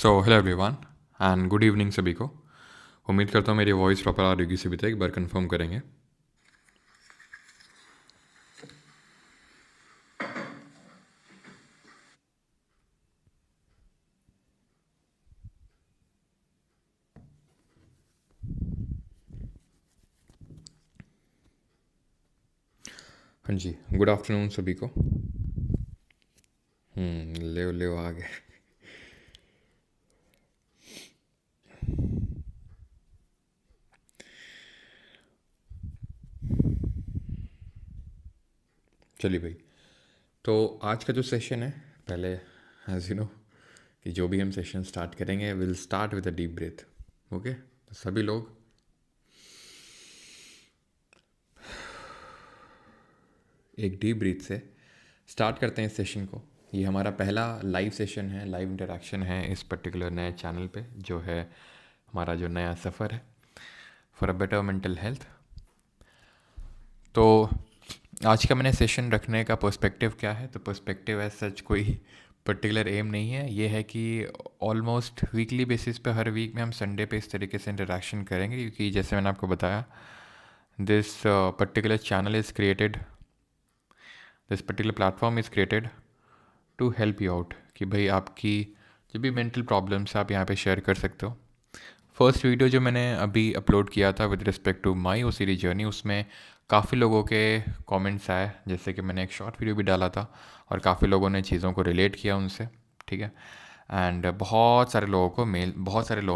Hello everyone and good evening सभी को। उम्मीद करता हूँ मेरी वॉइस प्रॉपर आ रही होगी सभी तक। एक बार कंफर्म करेंगे। हाँ जी, गुड आफ्टरनून सभी को। ले ले आ गए। चलिए भाई, तो आज का जो सेशन है, पहले एज यू नो कि जो भी हम सेशन स्टार्ट करेंगे will start with a deep breath. Okay, तो सभी लोग एक डीप ब्रीथ से स्टार्ट करते हैं इस सेशन को। ये हमारा पहला लाइव सेशन है, लाइव इंटरेक्शन है इस पर्टिकुलर नए चैनल पे, जो है हमारा जो नया सफ़र है for a better mental health. तो आज का मैंने सेशन रखने का पर्सपेक्टिव क्या है, तो पर्सपेक्टिव एज सच कोई पर्टिकुलर एम नहीं है। ये है कि ऑलमोस्ट वीकली बेसिस पे हर वीक में हम संडे पे इस तरीके से इंटरेक्शन करेंगे, क्योंकि जैसे मैंने आपको बताया this particular channel is created, this particular platform is created to help you out कि भाई आपकी जो भी मेंटल प्रॉब्लम्स आप यहाँ पे शेयर कर सकते हो। फर्स्ट वीडियो जो मैंने अभी अपलोड किया था with respect to my OCD journey, उसमें काफ़ी लोगों के कमेंट्स आए, जैसे कि मैंने एक शॉर्ट वीडियो भी डाला था और काफ़ी लोगों ने चीज़ों को रिलेट किया उनसे। ठीक है, एंड बहुत सारे लोगों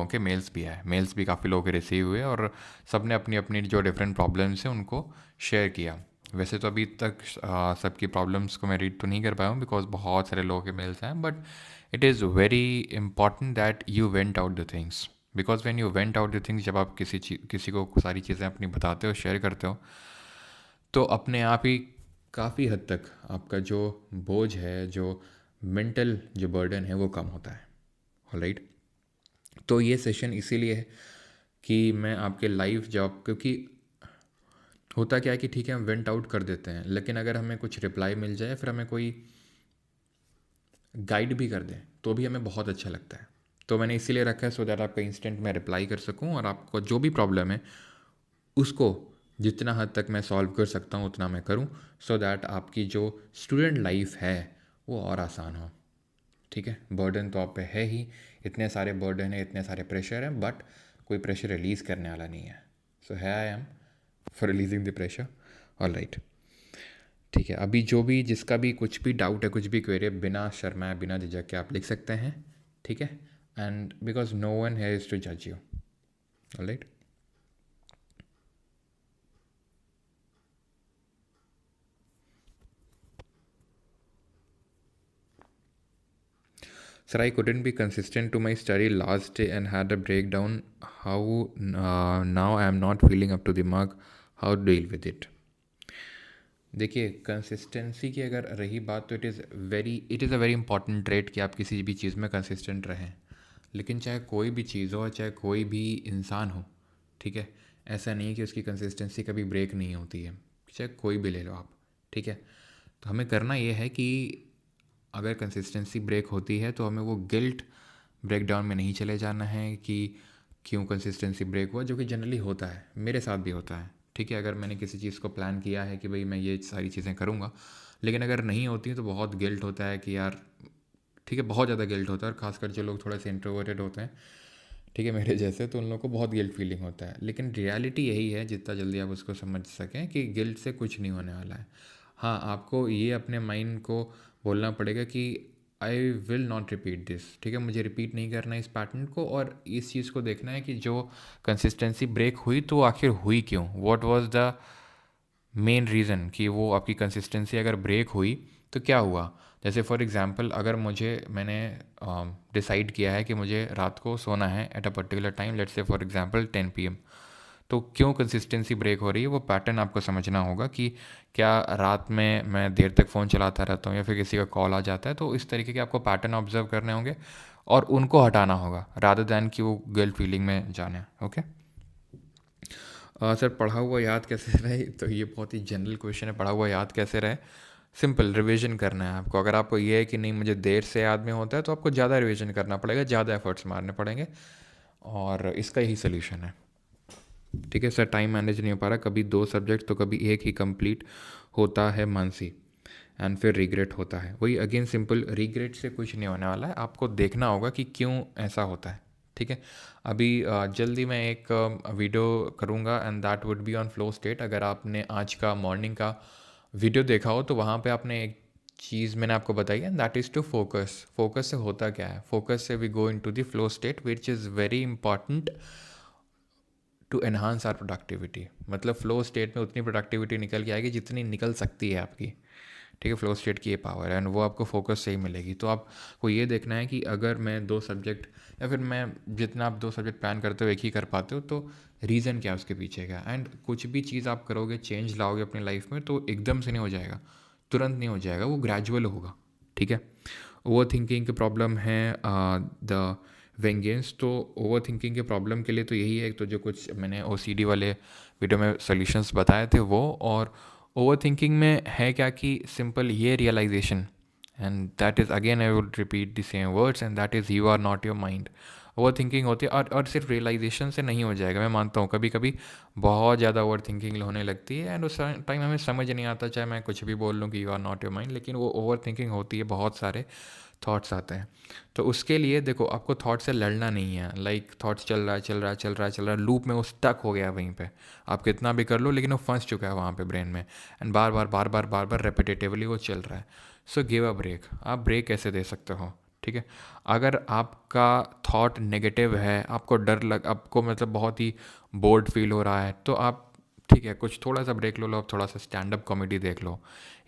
के मेल्स भी आए, मेल्स भी काफ़ी लोगों के रिसीव हुए और सब ने अपनी अपनी जो डिफरेंट प्रॉब्लम्स हैं उनको शेयर किया। वैसे तो अभी तक सबकी प्रॉब्लम्स को मैं रीड तो नहीं कर पाया हूँ बिकॉज बहुत सारे लोगों के मेल्स हैं, but it is very important that you went out the things, because when you went out the things, जब आप किसी को सारी चीज़ें अपनी बताते हो, शेयर करते हो, तो अपने आप ही काफ़ी हद तक आपका जो बोझ है, जो मेंटल जो बर्डन है, वो कम होता है। ऑलराइट, तो ये सेशन इसीलिए है कि मैं आपके लाइव जॉब, क्योंकि होता क्या है कि ठीक है हम वेंट आउट कर देते हैं, लेकिन अगर हमें कुछ रिप्लाई मिल जाए, फिर हमें कोई गाइड भी कर दें, तो भी हमें बहुत अच्छा लगता है। तो मैंने इसीलिए रखा है सो दैट आपका इंस्टेंट में रिप्लाई कर सकूं और आपको जो भी प्रॉब्लम है उसको जितना हद तक मैं सॉल्व कर सकता हूँ उतना मैं करूँ, सो दैट आपकी जो स्टूडेंट लाइफ है वो और आसान हो। ठीक है, बर्डन तो आप पे है ही, इतने सारे बर्डन है, इतने सारे प्रेशर हैं, बट कोई प्रेशर रिलीज़ करने वाला नहीं है। सो है I am for releasing the pressure. All right, ठीक है। अभी जो भी जिसका भी कुछ भी डाउट है, कुछ भी क्वेरी है, बिना शर्माए बिना झिझक के आप लिख सकते हैं। ठीक है, and because no one has to जज you. All right, sir, I couldn't be consistent to my study last day and had a breakdown. How now I am not feeling up to the mark. How to deal with it? देखिए, consistency की अगर रही बात, तो it is a very important trait कि आप किसी भी चीज़ में कंसिस्टेंट रहें। लेकिन चाहे कोई भी चीज़ हो, चाहे कोई भी इंसान हो, ठीक है, ऐसा नहीं है कि उसकी कंसिस्टेंसी कभी ब्रेक नहीं होती है। चाहे कोई भी ले लो आप, ठीक है। तो हमें करना ये है कि अगर कंसिस्टेंसी ब्रेक होती है तो हमें वो गिल्ट ब्रेक डाउन में नहीं चले जाना है कि क्यों कंसिस्टेंसी ब्रेक हुआ, जो कि जनरली होता है, मेरे साथ भी होता है। ठीक है, अगर मैंने किसी चीज़ को प्लान किया है कि भाई मैं ये सारी चीज़ें करूँगा, लेकिन अगर नहीं होती तो बहुत गिल्ट होता है कि यार, ठीक है, बहुत ज़्यादा गिल्ट होता है। और ख़ासकर जो लोग थोड़े से इंट्रोवर्टेड होते हैं, ठीक है, मेरे जैसे, तो उन लोगों को बहुत गिल्ट फीलिंग होता है। लेकिन रियलिटी यही है, जितना जल्दी आप उसको समझ सकें, कि गिल्ट से कुछ नहीं होने वाला है। हाँ, आपको ये अपने माइंड को बोलना पड़ेगा कि I will not repeat this. ठीक है, मुझे रिपीट नहीं करना है इस पैटर्न को, और इस चीज़ को देखना है कि जो कंसिस्टेंसी ब्रेक हुई तो आखिर हुई क्यों, what was the main reason कि वो आपकी कंसिस्टेंसी अगर ब्रेक हुई तो क्या हुआ। जैसे फॉर एग्ज़ाम्पल, अगर मैंने डिसाइड किया है कि मुझे रात को सोना है at a particular time, let's say for example 10 PM, तो क्यों कंसिस्टेंसी ब्रेक हो रही है, वो पैटर्न आपको समझना होगा कि क्या रात में मैं देर तक फ़ोन चलाता रहता हूँ या फिर किसी का कॉल आ जाता है। तो इस तरीके के आपको पैटर्न ऑब्जर्व करने होंगे और उनको हटाना होगा, रादर दैन कि वो गिल्ट फीलिंग में जाने। ओके, सर, पढ़ा हुआ याद कैसे रहे, तो ये बहुत ही जनरल क्वेश्चन है, पढ़ा हुआ याद कैसे रहे। सिंपल रिवीजन करना है आपको। अगर आपको ये है कि नहीं मुझे देर से याद में होता है तो आपको ज़्यादा रिवीजन करना पड़ेगा, ज़्यादा एफर्ट्स मारने पड़ेंगे, और इसका यही सोल्यूशन है। ठीक है सर, टाइम मैनेज नहीं हो पा रहा, कभी 2 सब्जेक्ट तो कभी एक ही कंप्लीट होता है मानसी, एंड फिर रिग्रेट होता है। वही अगेन सिंपल, रिग्रेट से कुछ नहीं होने वाला है, आपको देखना होगा कि क्यों ऐसा होता है। ठीक है, अभी जल्दी मैं एक वीडियो करूँगा and that would be on flow state. अगर आपने आज का मॉर्निंग का वीडियो देखा हो तो वहाँ पे आपने एक चीज़ मैंने आपको बताई है, that is to focus. Focus से होता क्या है, फोकस से we go into the flow state which is very important to enhance our productivity. मतलब फ्लो स्टेट में उतनी प्रोडक्टिविटी निकल के आएगी जितनी निकल सकती है आपकी। ठीक है, फ्लो स्टेट की ये पावर है एंड वो आपको फोकस से ही मिलेगी। तो आपको ये देखना है कि अगर मैं 2 सब्जेक्ट, या फिर मैं जितना आप 2 सब्जेक्ट प्लान करते हो एक ही कर पाते हो, तो रीज़न क्या है उसके पीछे का। एंड कुछ भी चीज़ आप करोगे, चेंज लाओगे अपनी लाइफ में, तो एकदम से नहीं हो जाएगा, तुरंत नहीं हो जाएगा, वो ग्रेजुअल होगा। ठीक है, ओवर थिंकिंग की प्रॉब्लम है द वेंगेंस। तो ओवर थिंकिंग के प्रॉब्लम के लिए तो यही है, तो जो कुछ मैंने OCD वाले वीडियो में सॉल्यूशंस बताए थे वो। और ओवर थिंकिंग में है क्या कि सिंपल ये realisation, and that is again I would repeat the same words, and that is you are not your mind. Over thinking होती है, और सिर्फ रियलाइजेशन से नहीं हो जाएगा। मैं मानता हूँ कभी कभी बहुत ज़्यादा ओवर थिंकिंग होने लगती है एंड उस टाइम हमें समझ नहीं आता, चाहे मैं कुछ भी बोल लूँ कि you are not your mind, लेकिन वो ओवर थिंकिंग होती है, बहुत सारे थॉट्स आते हैं। तो उसके लिए देखो, आपको थॉट से लड़ना नहीं है। लाइक थॉट्स चल रहा है चल रहा है चल रहा है चल रहा है, लूप में वो स्टक हो गया वहीं पे। आप कितना भी कर लो लेकिन वो फंस चुका है वहाँ पे ब्रेन में, and bar bar bar bar bar bar repetitively वो चल रहा है। So give a break. आप ब्रेक कैसे दे सकते हो? ठीक है, अगर आपका थॉट नेगेटिव है, आपको डर लग, आपको मतलब बहुत ही बोर्ड फील हो रहा है, तो आप ठीक है कुछ थोड़ा सा ब्रेक लो, आप थोड़ा सा स्टैंड अप कॉमेडी देख लो,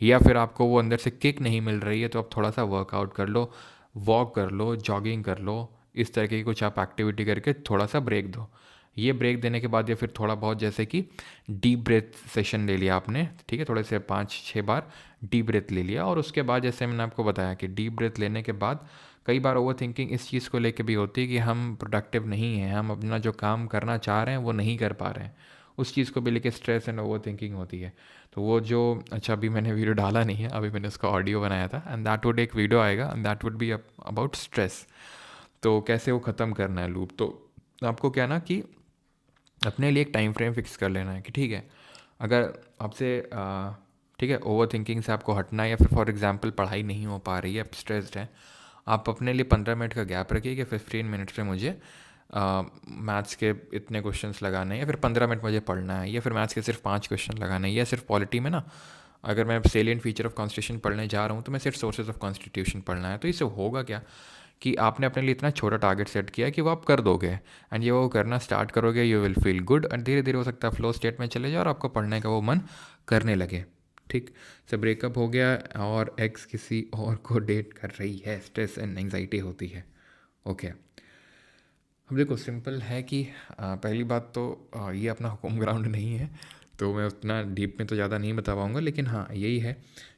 या फिर आपको वो अंदर से किक नहीं मिल रही है तो आप थोड़ा सा वर्कआउट कर लो, वॉक कर लो, जॉगिंग कर लो, इस तरह की कुछ आप एक्टिविटी करके थोड़ा सा ब्रेक दो। ये ब्रेक देने के बाद या फिर थोड़ा बहुत जैसे कि डीप ब्रेथ सेशन ले लिया आपने, ठीक है, थोड़े से 5-6 बार डीप ब्रेथ ले लिया, और उसके बाद जैसे मैंने आपको बताया कि डीप ब्रेथ लेने के बाद कई बार ओवर थिंकिंग इस चीज़ को लेके भी होती है कि हम प्रोडक्टिव नहीं हैं, हम अपना जो काम करना चाह रहे हैं वो नहीं कर पा रहे हैं, उस चीज़ को भी लेके स्ट्रेस एंड ओवर थिंकिंग होती है। तो वो जो, अच्छा अभी मैंने वीडियो डाला नहीं है, अभी मैंने उसका ऑडियो बनाया था, एंड दैट वुड एक वीडियो आएगा and that would be about stress. तो कैसे वो ख़त्म करना है लूप। तो आपको क्या ना कि अपने लिए एक टाइम फ्रेम फिक्स कर लेना है कि ठीक है, अगर आपसे ठीक है ओवर थिंकिंग से आपको हटना है, या फिर फॉर एग्जांपल पढ़ाई नहीं हो पा रही है, आप स्ट्रेस्ड हैं, आप अपने लिए 15 मिनट का गैप रखिए कि 15 मिनट्स में मुझे मैथ्स के इतने क्वेश्चंस लगाने हैं, या फिर 15 मिनट मुझे पढ़ना है, या फिर मैथ्स के सिर्फ 5 क्वेश्चन लगाने हैं, या सिर्फ पॉलिटी में ना अगर मैं सेलिएंट फीचर ऑफ कॉन्स्टिट्यूशन पढ़ने जा रहा हूँ तो मैं सिर्फ सोर्सेज ऑफ कॉन्स्टिट्यूशन पढ़ना है। तो इससे होगा क्या कि आपने अपने लिए इतना छोटा टारगेट सेट किया कि वो आप कर दोगे, एंड ये वो करना स्टार्ट करोगे, you will feel good, and धीरे धीरे हो सकता है फ्लो स्टेट में चले जाए और आपको पढ़ने का वो मन करने लगे। ठीक, से ब्रेकअप हो गया और एक्स किसी और को डेट कर रही है, स्ट्रेस एंड एंग्जाइटी होती है। ओके, अब देखो सिंपल है कि पहली बात तो ये अपना होम ग्राउंड नहीं है, तो मैं उतना डीप में तो ज़्यादा नहीं बता पाऊँगा, लेकिन हाँ यही है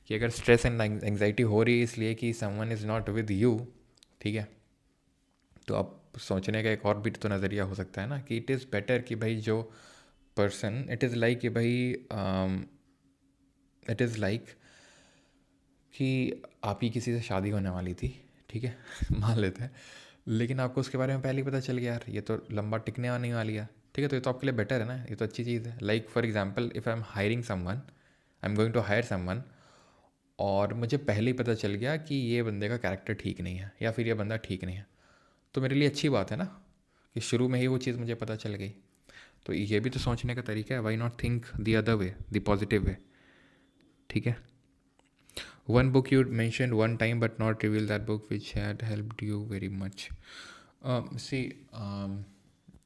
कि अगर स्ट्रेस एंड एंग्जाइटी हो रही है इसलिए कि someone is not with you, ठीक है, तो आप सोचने का एक और भी तो नज़रिया हो सकता है ना कि इट इज़ बेटर कि भाई जो पर्सन, इट इज़ लाइक कि भाई इट इज़ लाइक कि आप ही किसी से शादी होने वाली थी, ठीक है मान लेते हैं, लेकिन आपको उसके बारे में पहले ही पता चल गया यार ये तो लंबा टिकने नहीं वाली है, ठीक है, तो ये तो आपके लिए बेटर है ना, ये तो अच्छी चीज़ है। Like for example if I am hiring someone, I am going to hire someone, और मुझे पहले ही पता चल गया कि ये बंदे का कैरेक्टर ठीक नहीं है या फिर ये बंदा ठीक नहीं है, तो मेरे लिए अच्छी बात है ना कि शुरू में ही वो चीज़ मुझे पता चल गई। तो ये भी तो सोचने का तरीका है, why not think the other way, the positive way. ठीक है, one book you mentioned one time but not reveal that book which had helped you very much. See,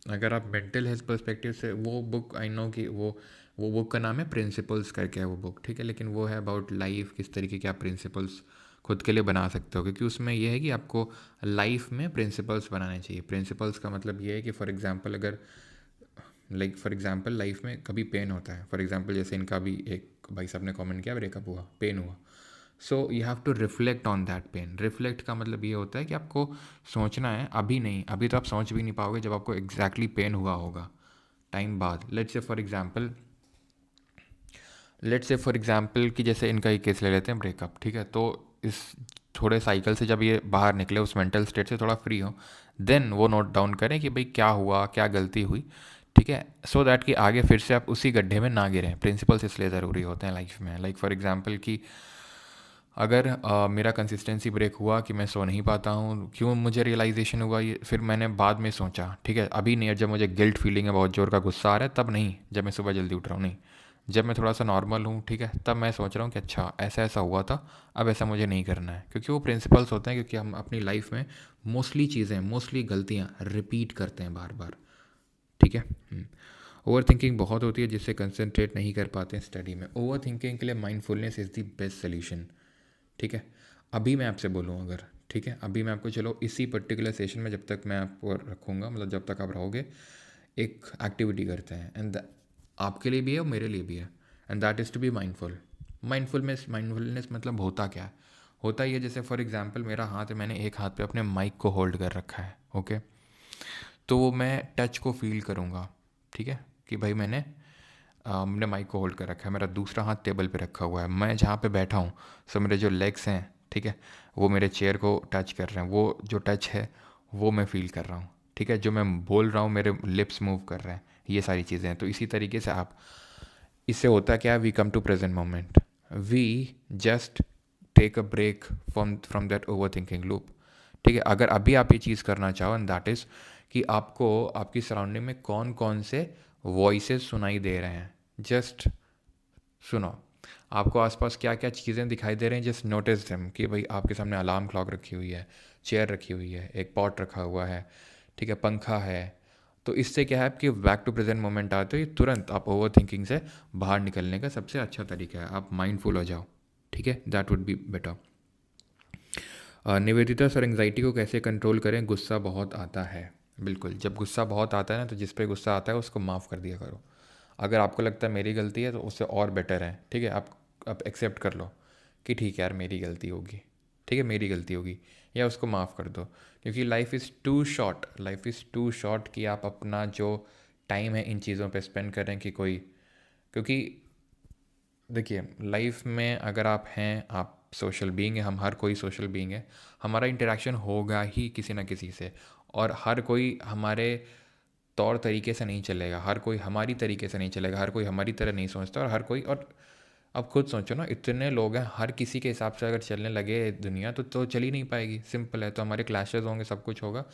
अगर आप मेंटल हेल्थ पर्सपेक्टिव से, वो बुक आई नो कि वो book का नाम है प्रिंसिपल्स करके है वो बुक, ठीक है, लेकिन वो है अबाउट लाइफ, किस तरीके के आप प्रिंसिपल्स खुद के लिए बना सकते हो, क्योंकि उसमें यह है कि आपको लाइफ में प्रिंसिपल्स बनाने चाहिए। प्रिंसिपल्स का मतलब ये है कि फॉर एग्जांपल अगर फॉर एग्जांपल लाइफ में कभी पेन होता है, फॉर एग्जांपल जैसे इनका भी एक भाई साहब ने कमेंट किया ब्रेकअप हुआ, पेन हुआ, so you have to reflect on that pain. Reflect का मतलब ये होता है कि आपको सोचना है, अभी नहीं, अभी तो आप सोच भी नहीं पाओगे जब आपको एग्जैक्टली पेन हुआ होगा, टाइम बाद। Let's say for example let's say for example कि जैसे इनका ही केस ले लेते हैं, ब्रेकअप, ठीक है। तो इस थोड़े साइकिल से जब ये बाहर निकले, उस मेंटल स्टेट से थोड़ा फ्री हो, देन वो नोट डाउन करें कि भाई क्या हुआ, क्या गलती हुई, ठीक है, सो दैट कि आगे फिर से आप उसी गड्ढे में ना गिरें। प्रिंसिपल्स इसलिए ज़रूरी होते हैं लाइफ में। लाइक फॉर एग्जांपल कि अगर मेरा कंसिस्टेंसी ब्रेक हुआ कि मैं सो नहीं पाता हूँ, क्यों मुझे रियलाइजेशन हुआ ये, फिर मैंने बाद में सोचा, ठीक है, अभी नहीं, जब मुझे गिल्ट फीलिंग है, बहुत ज़ोर का गुस्सा आ रहा है, तब नहीं, जब मैं सुबह जल्दी उठ रहा हूँ, नहीं, जब मैं थोड़ा सा नॉर्मल हूँ, ठीक है, तब मैं सोच रहा हूँ कि अच्छा ऐसा ऐसा हुआ था, अब ऐसा मुझे नहीं करना है। क्योंकि वो प्रिंसिपल्स होते हैं, क्योंकि हम अपनी लाइफ में मोस्टली चीज़ें, मोस्टली गलतियाँ रिपीट करते हैं बार बार, ठीक है। ओवर थिंकिंग बहुत होती है, जिससे कंसंट्रेट नहीं कर पाते हैं स्टडी में। ओवर थिंकिंग के लिए mindfulness is the best solution, ठीक है। अभी मैं आपसे बोलूँ अगर, ठीक है, अभी मैं आपको, चलो इसी पर्टिकुलर सेशन में जब तक मैं आपको रखूँगा, मतलब जब तक आप रहोगे, एक एक्टिविटी करते हैं, एंड आपके लिए भी है और मेरे लिए भी है, and that is to be mindful. Mindfulness मतलब होता क्या है? होता ही है, जैसे फॉर एग्जांपल मेरा हाथ है, मैंने एक हाथ पे अपने माइक को होल्ड कर रखा है, ओके, तो मैं टच को फील करूँगा, ठीक है, कि भाई मैंने माइक को होल्ड कर रखा है, मेरा दूसरा हाथ टेबल पे रखा हुआ है, मैं जहाँ पे बैठा हूँ, सो मेरे जो लेग्स हैं, ठीक है, वो मेरे चेयर को टच कर रहे हैं, वो जो टच है वो मैं फील कर रहा हूँ, ठीक है, जो मैं बोल रहा हूँ मेरे लिप्स मूव कर रहे हैं, ये सारी चीज़ें हैं। तो इसी तरीके से आप, इससे होता क्या है, we come to present moment, we just take a break from that over thinking loop, ठीक है। अगर अभी आप ये चीज़ करना चाहो, एंड दैट इज़ कि आपको आपकी सराउंडिंग में कौन कौन से वॉइसेस सुनाई दे रहे हैं, जस्ट सुनो। आपको आसपास क्या क्या चीज़ें दिखाई दे रही हैं, जस्ट नोटिस देम, कि भाई आपके सामने अलार्म क्लॉक रखी हुई है, चेयर रखी हुई है, एक पॉट रखा हुआ है, ठीक है, पंखा है। तो इससे क्या है कि बैक टू प्रेजेंट मोमेंट आते ही तुरंत आप ओवर थिंकिंग से बाहर निकलने का सबसे अच्छा तरीका है, आप माइंडफुल हो जाओ, ठीक है, that would be better. Nivedita sir, anxiety को कैसे कंट्रोल करें, गुस्सा बहुत आता है। बिल्कुल, जब गुस्सा बहुत आता है ना, तो जिस पे गुस्सा आता है उसको माफ़ कर दिया करो। अगर आपको लगता है मेरी गलती है, तो उससे और बेटर है, ठीक है, आप एक्सेप्ट कर लो कि ठीक है यार, मेरी गलती होगी, ठीक है, मेरी गलती होगी, या उसको माफ़ कर दो। क्योंकि life is too short, life is too short कि आप अपना जो टाइम है इन चीज़ों पे स्पेंड करें कि कोई, क्योंकि देखिए लाइफ में अगर आप हैं, आप सोशल बीइंग है, हम हर कोई सोशल बीइंग है, हमारा इंटरेक्शन होगा ही किसी ना किसी से, और हर कोई हमारे तौर तरीके से नहीं चलेगा, हर कोई हमारी तरीके से नहीं चलेगा, हर कोई हमारी तरह नहीं सोचता, और हर कोई, और अब खुद सोचो ना, इतने लोग हैं, हर किसी के हिसाब से अगर चलने लगे दुनिया, तो चल ही नहीं पाएगी, सिंपल है। तो हमारे क्लैशेस होंगे, सब कुछ होगा,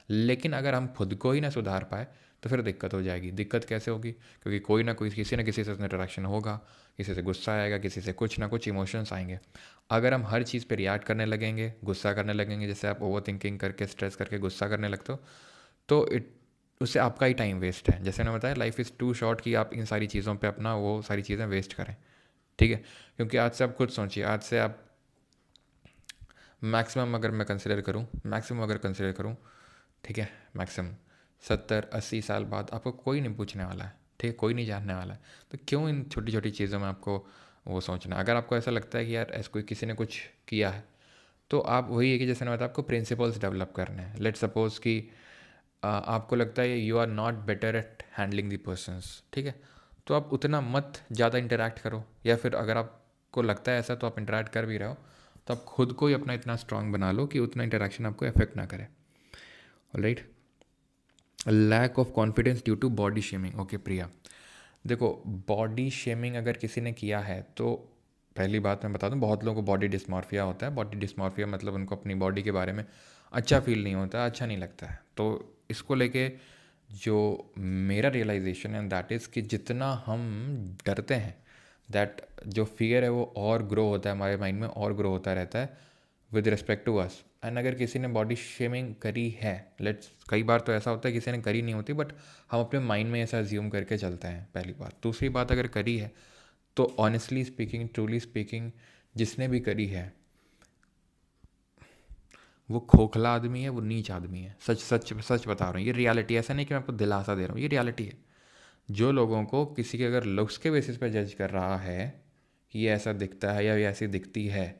लेकिन अगर हम खुद को ही ना सुधार पाए, तो फिर दिक्कत हो जाएगी। दिक्कत कैसे होगी? क्योंकि कोई ना कोई, किसी न किसी से इंटरेक्शन होगा, किसी से गुस्सा आएगा, किसी से कुछ ना कुछ इमोशंस आएंगे। अगर हम हर चीज़ पे रिएक्ट करने लगेंगे, गुस्सा करने लगेंगे, जैसे आप ओवर थिंकिंग करके, स्ट्रेस करके गुस्सा करने लगते हो, तो उससे आपका ही टाइम वेस्ट है। जैसे मैंने बताया, लाइफ इज़ टू शॉर्ट कि आप इन सारी चीज़ों पे अपना वो सारी चीज़ें वेस्ट करें, ठीक है। क्योंकि आज से आप खुद सोचिए, आज से आप मैक्सिमम अगर कंसिडर करूँ, ठीक है, मैक्सिमम 70-80 साल बाद आपको कोई नहीं पूछने वाला है, ठीक है, कोई नहीं जानने वाला है। तो क्यों इन छोटी छोटी चीज़ों में आपको वो सोचना? अगर आपको ऐसा लगता है कि यार ऐसा कोई किसी ने कुछ किया है, तो आप वही है कि जैसे मैंने बताया, आपको प्रिंसिपल्स डेवलप करने हैं। लेट्स सपोज कि आपको लगता है you are not better at handling the persons, ठीक है, तो आप उतना मत ज़्यादा इंटरेक्ट करो, या फिर अगर आपको लगता है ऐसा, तो आप इंटरेक्ट कर भी रहे हो, तो आप खुद को ही अपना इतना स्ट्रांग बना लो कि उतना इंटरेक्शन आपको इफेक्ट ना करे। Alright. Lack of confidence due to body shaming. Okay Priya, देखो, बॉडी शेमिंग अगर किसी ने किया है, तो पहली बात मैं बता दूं, बहुत लोगों को बॉडी डिस्मॉर्फिया होता है। बॉडी डिस्मॉर्फिया मतलब उनको अपनी बॉडी के बारे में अच्छा फील नहीं होता, अच्छा नहीं लगता है। तो इसको लेके जो मेरा रियलाइजेशन है दैट इज़ कि जितना हम डरते हैं, दैट जो फियर है वो और ग्रो होता है हमारे माइंड में, और ग्रो होता रहता है with respect to us. And अगर किसी ने बॉडी शेमिंग करी है, लेट्स, कई बार तो ऐसा होता है किसी ने करी नहीं होती, बट हम अपने माइंड में ऐसा अज्यूम करके चलते हैं, पहली बात। दूसरी बात, अगर करी है, तो ऑनेस्टली स्पीकिंग, ट्रूली स्पीकिंग, जिसने भी करी है, वो खोखला आदमी है, वो नीच आदमी है। सच सच सच बता रहा हूँ, ये रियलिटी। ऐसा नहीं कि मैं आपको दिलासा दे रहा हूँ, ये रियलिटी है। जो लोगों को किसी के अगर लुक्स के बेसिस पे जज कर रहा है कि ये ऐसा दिखता है या ये ऐसी दिखती है,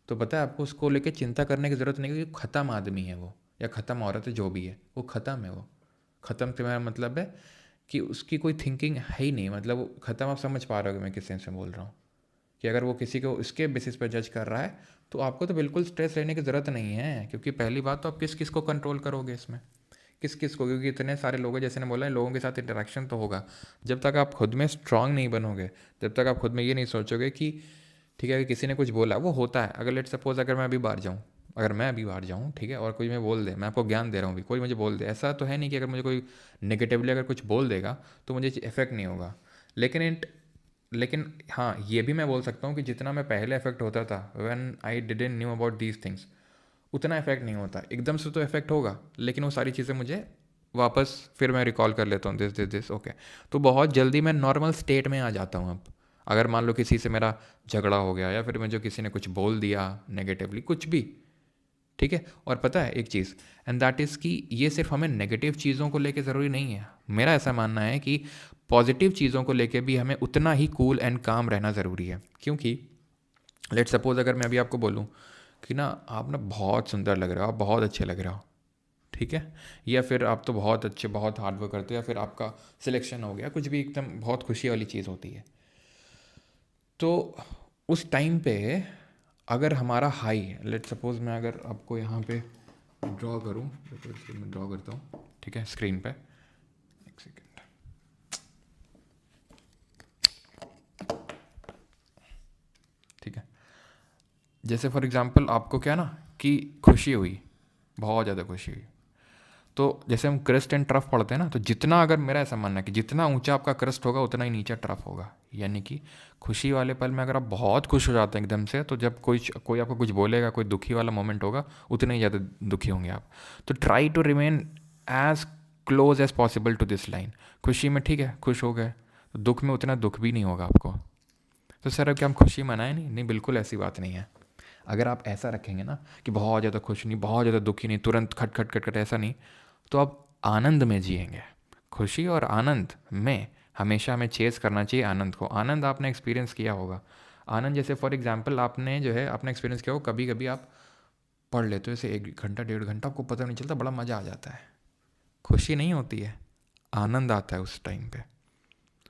तो पता है आपको उसको लेके चिंता करने की ज़रूरत नहीं, क्योंकि ख़त्म आदमी है वो, या ख़त्म औरत है, जो भी है वो ख़त्म है। वो ख़त्म से मेरा मतलब है कि उसकी कोई थिंकिंग है ही नहीं, मतलब वो ख़त्म। आप समझ पा रहे हो कि मैं किस सेंस में बोल रहा हूँ, कि अगर वो किसी को इसके बेसिस पर जज कर रहा है तो आपको तो बिल्कुल स्ट्रेस लेने की ज़रूरत नहीं है, क्योंकि पहली बात तो आप किस किस को कंट्रोल करोगे इसमें, किस किस को, क्योंकि इतने सारे लोग हैं, जैसे ने बोला है, लोगों के साथ इंटरेक्शन तो होगा। जब तक आप खुद में स्ट्रांग नहीं बनोगे, जब तक आप खुद में ये नहीं सोचोगे कि ठीक है, अगर किसी ने कुछ बोला वो होता है, अगर लेट सपोज अगर मैं अभी बाहर जाऊँ, अगर मैं अभी बाहर जाऊँ, ठीक है, और कोई मैं बोल दे, मैं आपको ज्ञान दे रहा हूँ, भी कोई मुझे बोल दे, ऐसा तो है नहीं कि अगर मुझे कोई नेगेटिवली अगर कुछ बोल देगा तो मुझे इफेक्ट नहीं होगा। लेकिन हाँ, ये भी मैं बोल सकता हूँ कि जितना मैं पहले इफेक्ट होता था when I didn't knew about these things, उतना इफेक्ट नहीं होता। एकदम से तो इफेक्ट होगा, लेकिन वो सारी चीज़ें मुझे वापस फिर मैं रिकॉल कर लेता हूँ, दिस ओके। तो बहुत जल्दी मैं नॉर्मल स्टेट में आ जाता हूँ अब। अगर मान लो किसी से मेरा झगड़ा हो गया, या फिर मुझे किसी ने कुछ बोल दिया नेगेटिवली, कुछ भी, ठीक है। और पता है एक चीज़, एंड दैट इज़ कि ये सिर्फ हमें नेगेटिव चीज़ों को लेके ज़रूरी नहीं है। मेरा ऐसा मानना है कि पॉजिटिव चीज़ों को लेके भी हमें उतना ही कूल एंड काम रहना ज़रूरी है। क्योंकि लेट सपोज अगर मैं अभी आपको बोलूँ कि ना आप ना बहुत सुंदर लग रहे हो, आप बहुत अच्छे लग रहे हो, ठीक है, या फिर आप तो बहुत अच्छे, बहुत हार्ड वर्क करते हो, या फिर आपका सिलेक्शन हो गया, कुछ भी, एकदम बहुत खुशी वाली चीज़ होती है। तो उस टाइम पे अगर हमारा हाई, लेट सपोज मैं अगर आपको यहाँ पे ड्रॉ करूँ, मैं ड्रॉ करता हूँ, ठीक है, स्क्रीन पे, एक सेकेंड, ठीक है। जैसे फॉर एग्जांपल आपको क्या ना कि खुशी हुई, बहुत ज़्यादा खुशी हुई, तो जैसे हम क्रस्ट एंड ट्रफ पढ़ते हैं ना, तो जितना, अगर मेरा ऐसा मानना है कि जितना ऊंचा आपका क्रस्ट होगा उतना ही नीचा ट्रफ होगा। यानी कि खुशी वाले पल में अगर आप बहुत खुश हो जाते हैं एकदम से, तो जब कोई कोई आपको कुछ बोलेगा, कोई दुखी वाला मोमेंट होगा, उतने ही ज़्यादा दुखी होंगे आप। तो try to remain as close as possible to this line. खुशी में ठीक है, खुश हो गए, तो दुख में उतना दुख भी नहीं होगा आपको। तो सर अब क्या हम खुशी मनाएं? नहीं नहीं, बिल्कुल ऐसी बात नहीं है। अगर आप ऐसा रखेंगे ना कि बहुत ज़्यादा खुश नहीं, बहुत ज़्यादा दुखी नहीं, तुरंत खट खट खट खट, ऐसा नहीं, तो आप आनंद में जिएंगे। खुशी और आनंद में हमेशा हमें चेज़ करना चाहिए आनंद को। आनंद आपने एक्सपीरियंस किया होगा। आनंद जैसे फॉर एग्जांपल आपने जो है आपने एक्सपीरियंस किया हो, कभी कभी आप पढ़ लेते हो ऐसे 1 घंटा 1.5 घंटा, आपको पता नहीं चलता, बड़ा मज़ा आ जाता है। खुशी नहीं होती है, आनंद आता है उस टाइम पे,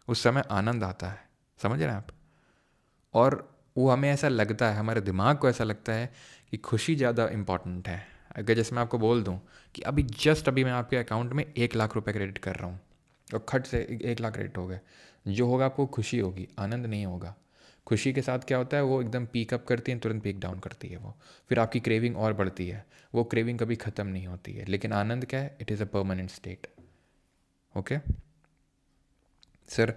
उस समय आनंद आता है। समझ रहे हैं आप? और वो हमें ऐसा लगता है, हमारे दिमाग को ऐसा लगता है कि खुशी ज़्यादा इम्पॉर्टेंट है। अगर जैसे मैं आपको बोल दूं कि अभी जस्ट अभी मैं आपके अकाउंट में 1 लाख रुपए क्रेडिट कर रहा हूँ, और खट से 1 लाख क्रेडिट हो गए, जो होगा आपको खुशी होगी, आनंद नहीं होगा। खुशी के साथ क्या होता है, वो एकदम पीक अप करती है, तुरंत पीक डाउन करती है वो, फिर आपकी क्रेविंग और बढ़ती है, वो क्रेविंग कभी ख़त्म नहीं होती है। लेकिन आनंद क्या है, it is a permanent state. Okay sir,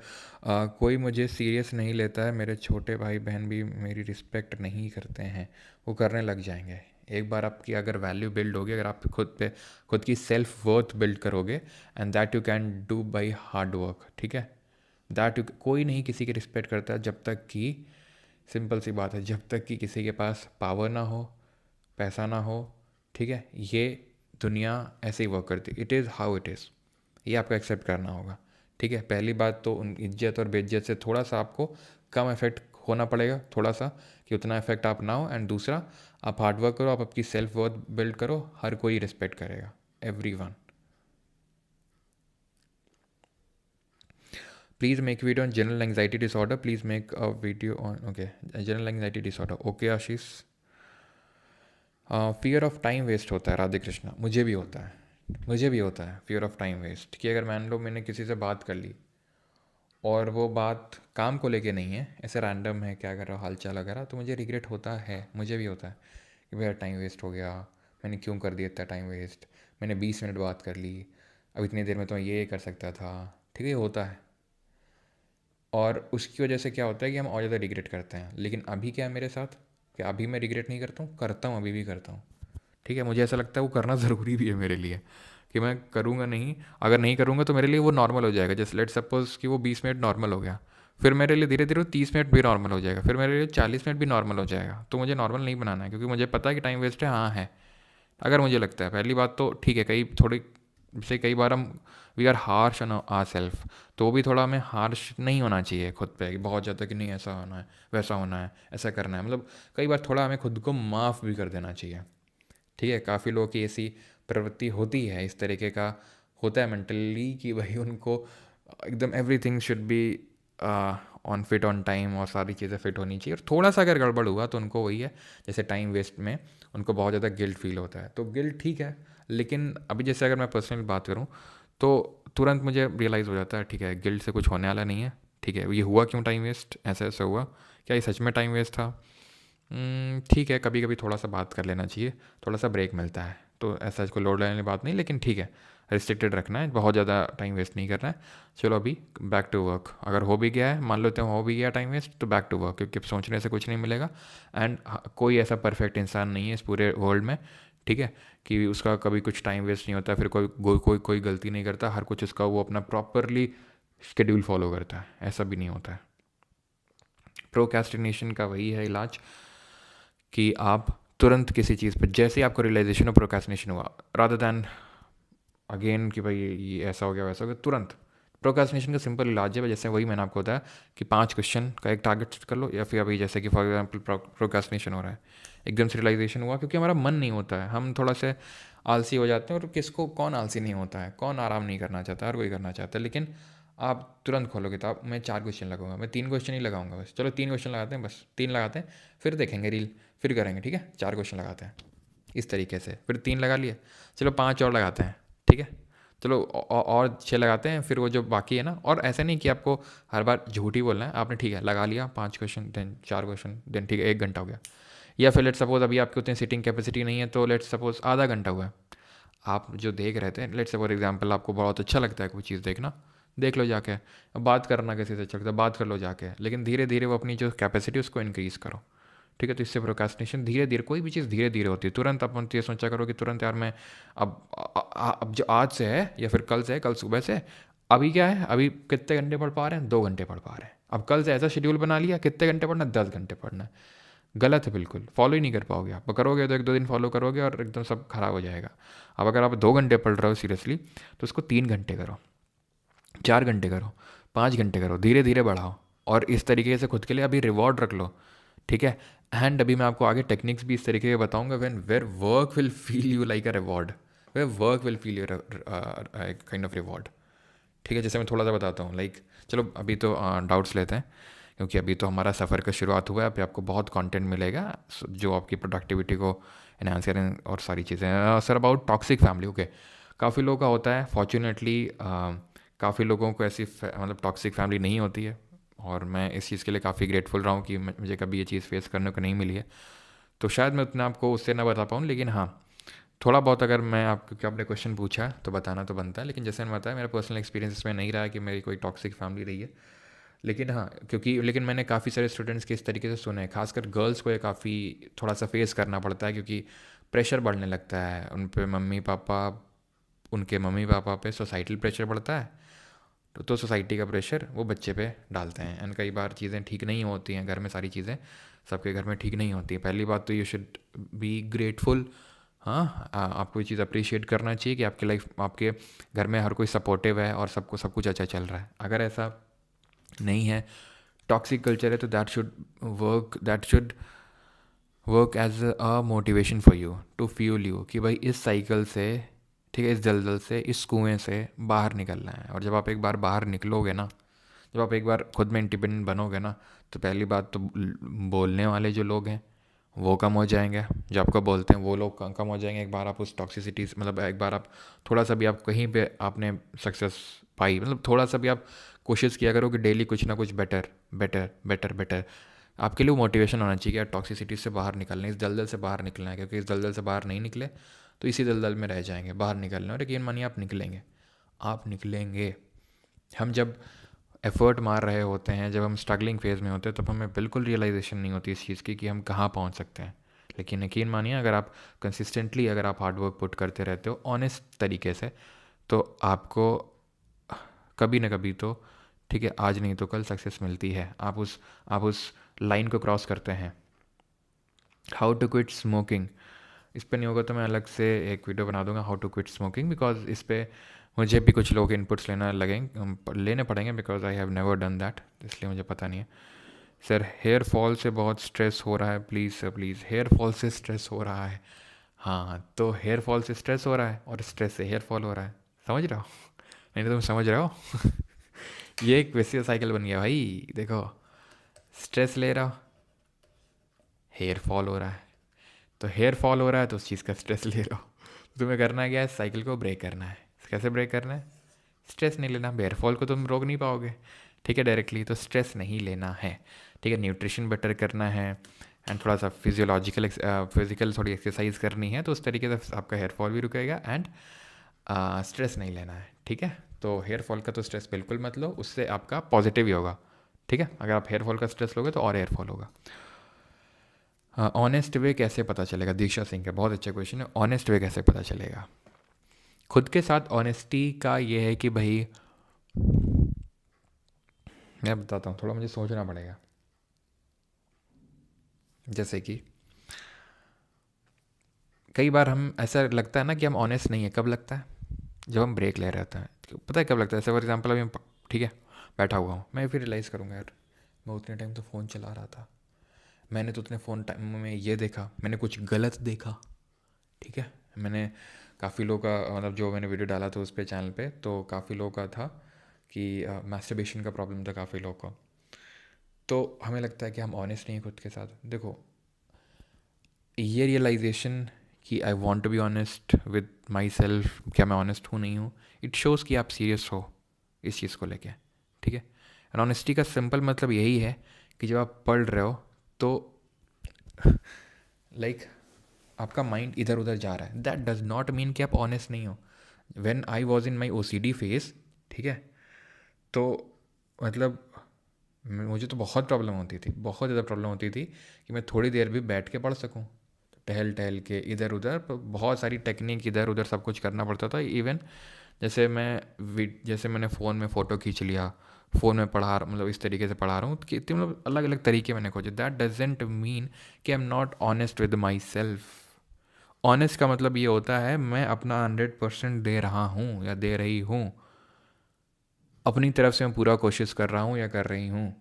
कोई मुझे सीरियस नहीं लेता है, मेरे छोटे भाई बहन भी मेरी रिस्पेक्ट नहीं करते हैं, वो करने लग जाएंगे। एक बार आपकी अगर वैल्यू बिल्ड होगी, अगर आप खुद पे खुद की सेल्फ वर्थ बिल्ड करोगे, and that you can do by hard work, ठीक है, दैट यू, कोई नहीं किसी की रिस्पेक्ट करता जब तक कि, सिंपल सी बात है, जब तक कि किसी के पास पावर ना हो, पैसा ना हो, ठीक है। ये दुनिया ऐसे ही वर्क करती, it is how it is, ये आपको एक्सेप्ट करना होगा, ठीक है। पहली बात तो उन इज्जत और बेइज्जत से थोड़ा सा आपको कम इफेक्ट होना पड़ेगा, थोड़ा सा, कि उतना इफेक्ट आप ना हो। एंड दूसरा, आप हार्डवर्क करो, आप आपकी सेल्फ वर्थ बिल्ड करो, हर कोई रिस्पेक्ट करेगा, everyone. Please make video on general anxiety disorder, please make a video on, okay, general anxiety disorder, okay Ashish. Fear of time waste होता है, राधे कृष्णा, मुझे भी होता है, मुझे भी होता है फियर ऑफ टाइम वेस्ट, कि अगर मान लो मैंने किसी से बात कर ली और वो बात काम को लेके नहीं है, ऐसे रैंडम है, क्या कर रहा हो, हाल चाल वगैरह, तो मुझे रिग्रेट होता है, मुझे भी होता है कि भैया टाइम वेस्ट हो गया, मैंने क्यों कर दिया इतना टाइम वेस्ट, मैंने 20 मिनट बात कर ली, अब इतनी देर में तो ये कर सकता था, ठीक है, होता है। और उसकी वजह से क्या होता है कि हम और ज़्यादा रिग्रेट करते हैं। लेकिन अभी क्या है मेरे साथ, कि अभी मैं रिग्रेट नहीं करता हूँ, अभी भी करता हूँ, ठीक है। मुझे ऐसा लगता है वो करना ज़रूरी भी है मेरे लिए, कि मैं करूँगा नहीं, अगर नहीं करूँगा तो मेरे लिए वो नॉर्मल हो जाएगा। जैसे लेट सपोज कि वो 20 मिनट नॉर्मल हो गया, फिर मेरे लिए धीरे धीरे वो 30 मिनट भी नॉर्मल हो जाएगा, फिर मेरे लिए 40 मिनट भी नॉर्मल हो जाएगा। तो मुझे नॉर्मल नहीं बनाना है, क्योंकि मुझे पता है कि टाइम वेस्ट है, हाँ है। अगर मुझे लगता है, पहली बात तो ठीक है, कई थोड़ी से कई बार हम we are harsh on our self, तो वो भी थोड़ा हमें हार्श नहीं होना चाहिए खुद पे, कि बहुत ज़्यादा कि नहीं ऐसा होना है, वैसा होना है, ऐसा करना है, मतलब कई बार थोड़ा हमें खुद को माफ़ भी कर देना चाहिए, ठीक है। काफ़ी लोगों की ऐसी प्रवृत्ति होती है, इस तरीके का होता है मेंटली, कि भाई उनको एकदम everything should be on fit on time, और सारी चीज़ें फिट होनी चाहिए। और थोड़ा सा अगर गड़बड़ हुआ तो उनको वही है, जैसे टाइम वेस्ट में उनको बहुत ज़्यादा गिल्ट फील होता है, तो गिल्ट ठीक है। लेकिन अभी जैसे अगर मैं पर्सनली बात करूँ तो तुरंत मुझे रियलाइज़ हो जाता है, ठीक है गिल्ट से कुछ होने वाला नहीं है, ठीक है ये हुआ क्यों टाइम वेस्ट, ऐसा ऐसा हुआ, क्या ये सच में टाइम वेस्ट था। ठीक है, कभी कभी थोड़ा सा बात कर लेना चाहिए, थोड़ा सा ब्रेक मिलता है, तो ऐसा कोई लोड लेने वाली बात नहीं, लेकिन ठीक है रिस्ट्रिक्टेड रखना है, बहुत ज़्यादा टाइम वेस्ट नहीं करना है। चलो अभी बैक टू वर्क, अगर हो भी गया है, मान लेते हैं हो भी गया टाइम वेस्ट, तो बैक टू वर्क, क्योंकि सोचने से कुछ नहीं मिलेगा। एंड कोई ऐसा परफेक्ट इंसान नहीं है इस पूरे वर्ल्ड में, ठीक है, कि उसका कभी कुछ टाइम वेस्ट नहीं होता, फिर कोई गलती नहीं करता, हर कुछ उसका वो अपना प्रॉपरली शेड्यूल फॉलो करता है, ऐसा भी नहीं होता है। प्रोक्रेस्टिनेशन का वही है इलाज कि आप तुरंत किसी चीज़ पर, जैसे ही आपको रियलाइजेशन ऑफ प्रोक्रेस्टिनेशन हुआ, रादर दैन अगेन कि भाई ये ऐसा हो गया वैसा हो गया, तुरंत प्रोक्रेस्टिनेशन का सिंपल इलाज है, जैसे वही मैंने आपको बताया कि 5 क्वेश्चन का एक टारगेट सेट कर लो, या फिर अभी जैसे कि फॉर एग्जांपल प्रोक्रेस्टिनेशन हो रहा है, एकदम से रियलाइजेशन हुआ क्योंकि हमारा मन नहीं होता है, हम थोड़ा से आलसी हो जाते हैं, और किसको कौन आलसी नहीं होता है, कौन आराम नहीं करना चाहता है, हर कोई करना चाहता है। लेकिन आप तुरंत खोलो किताब, मैं 4 क्वेश्चन लगाऊंगा, मैं 3 क्वेश्चन ही लगाऊंगा, बस चलो 3 क्वेश्चन लगाते हैं, बस 3 लगाते हैं, फिर देखेंगे रील, फिर करेंगे, ठीक है 4 क्वेश्चन लगाते हैं इस तरीके से, फिर 3 लगा लिए, चलो 5 और लगाते हैं, ठीक है चलो और 6 लगाते हैं, फिर वो जो बाकी है ना, और ऐसा नहीं कि आपको हर बार झूठ ही बोलना है, आपने ठीक है लगा लिया 5 क्वेश्चन, देन 4 क्वेश्चन, देन ठीक है 1 घंटा हो गया। या फिर लेट सपोज अभी आपकी उतनी सीटिंग कैपेसिटी नहीं है, तो लेट सपोज आधा घंटा हुआ है, आप जो देख रहे थे, लेट सपोज एग्जाम्पल आपको बहुत अच्छा लगता है कोई चीज़ देखना, देख लो जाके, अब बात करना किसी से अच्छा लगता है, बात कर लो जाके, लेकिन धीरे धीरे वो अपनी जो कैपेसिटी उसको इंक्रीज़ करो, ठीक है। तो इससे प्रोक्रेस्टिनेशन धीरे धीरे, कोई भी चीज़ धीरे धीरे होती है, तुरंत अपन ये सोचा करो कि तुरंत यार मैं अब जो आज से है या फिर कल से है, कल सुबह से, अभी क्या है, अभी कितने घंटे पढ़ पा रहे हैं, 2 घंटे पढ़ पा रहे हैं, अब कल से ऐसा शेड्यूल बना लिया कितने घंटे पढ़ना है, 10 घंटे पढ़ना है। गलत है बिल्कुल, फॉलो ही नहीं कर पाओगे आप, करोगे तो 1-2 दिन फॉलो करोगे और एकदम सब खराब हो जाएगा। अब अगर आप 2 घंटे पढ़ रहे हो सीरियसली, तो उसको 3 घंटे करो, 4 घंटे करो, 5 घंटे करो, धीरे धीरे बढ़ाओ, और इस तरीके से खुद के लिए अभी रिवॉर्ड रख लो, ठीक है। एंड अभी मैं आपको आगे टेक्निक्स भी इस तरीके के बताऊंगा, when where work will feel you like a reward, where work will feel you kind of reward, ठीक है। जैसे मैं थोड़ा सा बताता हूँ, लाइक चलो अभी तो डाउट्स लेते हैं, क्योंकि अभी तो हमारा सफ़र का शुरुआत हुआ है, अभी आपको बहुत कंटेंट मिलेगा जो आपकी प्रोडक्टिविटी को एनहांस करें और सारी चीज़ें। Sir about toxic family, okay, काफ़ी लोगों का होता है, फॉर्चुनेटली काफ़ी लोगों को ऐसी मतलब टॉक्सिक फैमिली नहीं होती है, और मैं इस चीज़ के लिए काफ़ी ग्रेटफुल रहा हूँ कि मुझे कभी ये चीज़ फेस करने को नहीं मिली है, तो शायद मैं उतना आपको उससे ना बता पाऊँ, लेकिन हाँ थोड़ा बहुत अगर मैं आपको, क्या आपने क्वेश्चन पूछा है तो बताना तो बनता है, लेकिन जैसे मैंने बताया मेरा पर्सनल एक्सपीरियंस इसमें नहीं रहा है कि मेरी कोई टॉक्सिक फैमिली रही है। लेकिन हाँ, क्योंकि लेकिन मैंने काफ़ी सारे स्टूडेंट्स के इस तरीके से सुने हैं, खासकर गर्ल्स को ये काफ़ी थोड़ा सा फेस करना पड़ता है, क्योंकि प्रेशर बढ़ने लगता है उन पे, मम्मी पापा, उनके मम्मी पापा पे सोसाइटल प्रेशर बढ़ता है, तो सोसाइटी का प्रेशर वो बच्चे पे डालते हैं, एंड कई बार चीज़ें ठीक नहीं होती हैं घर में, सारी चीज़ें सबके घर में ठीक नहीं होती है। पहली बात तो यू शुड बी ग्रेटफुल, हाँ आपको ये चीज़ अप्रिशिएट करना चाहिए कि आपकी लाइफ, आपके घर में हर कोई सपोर्टिव है और सबको सब कुछ अच्छा चल रहा है। अगर ऐसा नहीं है, टॉक्सिक कल्चर है, तो that should work as a motivation for you to fuel you, कि भाई इस साइकिल से, ठीक है, इस दलदल से, इस कुएं से बाहर निकलना है। और जब आप एक बार बाहर निकलोगे ना, जब आप एक बार खुद में इंडिपेंडेंट बनोगे ना, तो पहली बात तो बोलने वाले जो लोग हैं वो कम हो जाएंगे, जो आपको बोलते हैं वो लोग कम हो जाएंगे, एक बार आप उस टॉक्सिसिटी, मतलब एक बार आप थोड़ा सा भी, आप कहीं पे आपने सक्सेस पाई, मतलब थोड़ा सा भी आप कोशिश किया करो कि डेली कुछ ना कुछ बेटर बेटर बेटर बेटर, आपके लिए मोटिवेशन होना चाहिए कि यार टॉक्सिसिटी से बाहर निकलना है, इस दलदल से बाहर निकलना है, क्योंकि इस दलदल से बाहर नहीं निकले तो इसी दलदल में रह जाएंगे। बाहर निकलना, और यकीन मानिए आप निकलेंगे, आप निकलेंगे। हम जब एफ़र्ट मार रहे होते हैं, जब हम स्ट्रगलिंग फेज़ में होते हैं, तब हमें बिल्कुल रियलाइजेशन नहीं होती इस चीज़ की कि हम कहाँ पहुँच सकते हैं। लेकिन यकीन मानिए, अगर आप कंसिस्टेंटली, अगर आप हार्ड वर्क पुट करते रहते हो ऑनेस्ट तरीके से, तो आपको कभी ना कभी तो, ठीक है, आज नहीं तो कल सक्सेस मिलती है। आप उस लाइन को क्रॉस करते हैं। हाउ टू क्विट स्मोकिंग, इस पे नहीं होगा तो मैं अलग से एक वीडियो बना दूंगा, how to quit smoking, because इस पे मुझे भी कुछ लोग इनपुट्स लेने पड़ेंगे, because I have never done that, इसलिए मुझे पता नहीं है। सर हेयर फॉल से बहुत स्ट्रेस हो रहा है, please sir please, hair fall से स्ट्रेस हो रहा है, हाँ तो हेयर फॉल से स्ट्रेस हो रहा है और स्ट्रेस से हेयर फॉल हो रहा है, समझ रहे हो? नहीं तो तुम समझ रहे हो? ये एक वैसे साइकिल बन गया भाई। देखो, स्ट्रेस ले रहा हो, हेयर फॉल हो रहा है, तो हेयर फॉल हो रहा है तो उस चीज़ का स्ट्रेस ले रहा हो। तो तुम्हें करना क्या है, साइकिल को ब्रेक करना है। कैसे ब्रेक करना है, स्ट्रेस नहीं लेना। हेयर फॉल को तुम रोक नहीं पाओगे, ठीक है, डायरेक्टली, तो स्ट्रेस नहीं लेना है, ठीक है। न्यूट्रिशन बेटर करना है एंड थोड़ा सा फिजिकल थोड़ी एक्सरसाइज करनी है, तो उस तरीके से आपका हेयर फॉल भी रुकेगा एंड स्ट्रेस नहीं लेना है, ठीक है। तो हेयर फॉल का तो स्ट्रेस बिल्कुल मत लो, उससे आपका पॉजिटिव ही होगा, ठीक है। अगर आप हेयर फॉल का स्ट्रेस लोगे तो और हेयर फॉल होगा। ऑनेस्ट वे कैसे पता चलेगा, दीक्षा सिंह का बहुत अच्छा क्वेश्चन है। ऑनेस्ट वे कैसे पता चलेगा, खुद के साथ ऑनेस्टी का ये है कि भाई, मैं बताता हूँ, थोड़ा मुझे सोचना पड़ेगा। जैसे कि कई बार हम ऐसा लगता है ना कि हम ऑनेस्ट नहीं है, कब लगता है, जब हम ब्रेक ले रहे होते हैं। पता है कब लगता है, जैसे फॉर एग्जाम्पल अभी ठीक है, बैठा हुआ हूँ मैं, फिर रियलाइज़ करूँगा यार मैं उतने टाइम तो फ़ोन चला रहा था, मैंने तो उतने फ़ोन टाइम में ये देखा, मैंने कुछ गलत देखा, ठीक है। मैंने काफ़ी लोगों का, मतलब जो मैंने वीडियो डाला था उस पर चैनल पे, तो काफ़ी लोगों का था कि मैस्टरबेशन का प्रॉब्लम था काफ़ी लोगों को। तो हमें लगता है कि हम ऑनेस्ट नहीं हैं खुद के साथ। देखो, ये रियलाइजेशन कि I want to be honest with my self, क्या मैं ऑनेस्ट हूँ नहीं हूँ, इट शोज़ कि आप सीरियस हो इस चीज़ को लेके, ठीक है। एंड ऑनेस्टी का सिंपल मतलब यही है कि जब आप पढ़ रहे हो तो लाइक आपका माइंड इधर उधर जा रहा है, दैट डज नॉट मीन कि आप ऑनेस्ट नहीं हो। When I was in my OCD phase, ठीक है, तो मतलब मुझे तो बहुत प्रॉब्लम होती थी, बहुत ज़्यादा प्रॉब्लम होती थी कि मैं थोड़ी देर भी बैठ के पढ़ सकूं। टहल टहल के इधर उधर बहुत सारी टेक्निक इधर उधर सब कुछ करना पड़ता था। इवन जैसे मैंने फ़ोन में फ़ोटो खींच लिया, फ़ोन में पढ़ा, मतलब इस तरीके से पढ़ा रहा हूँ कि इतने मतलब अलग अलग तरीके मैंने खोजे। दैट डजेंट मीन कि I am not honest with my self. Honest का मतलब ये होता है मैं अपना 100% दे रहा हूँ या दे रही हूँ, अपनी तरफ से मैं पूरा कोशिश कर रहा हूँ या कर रही हूँ,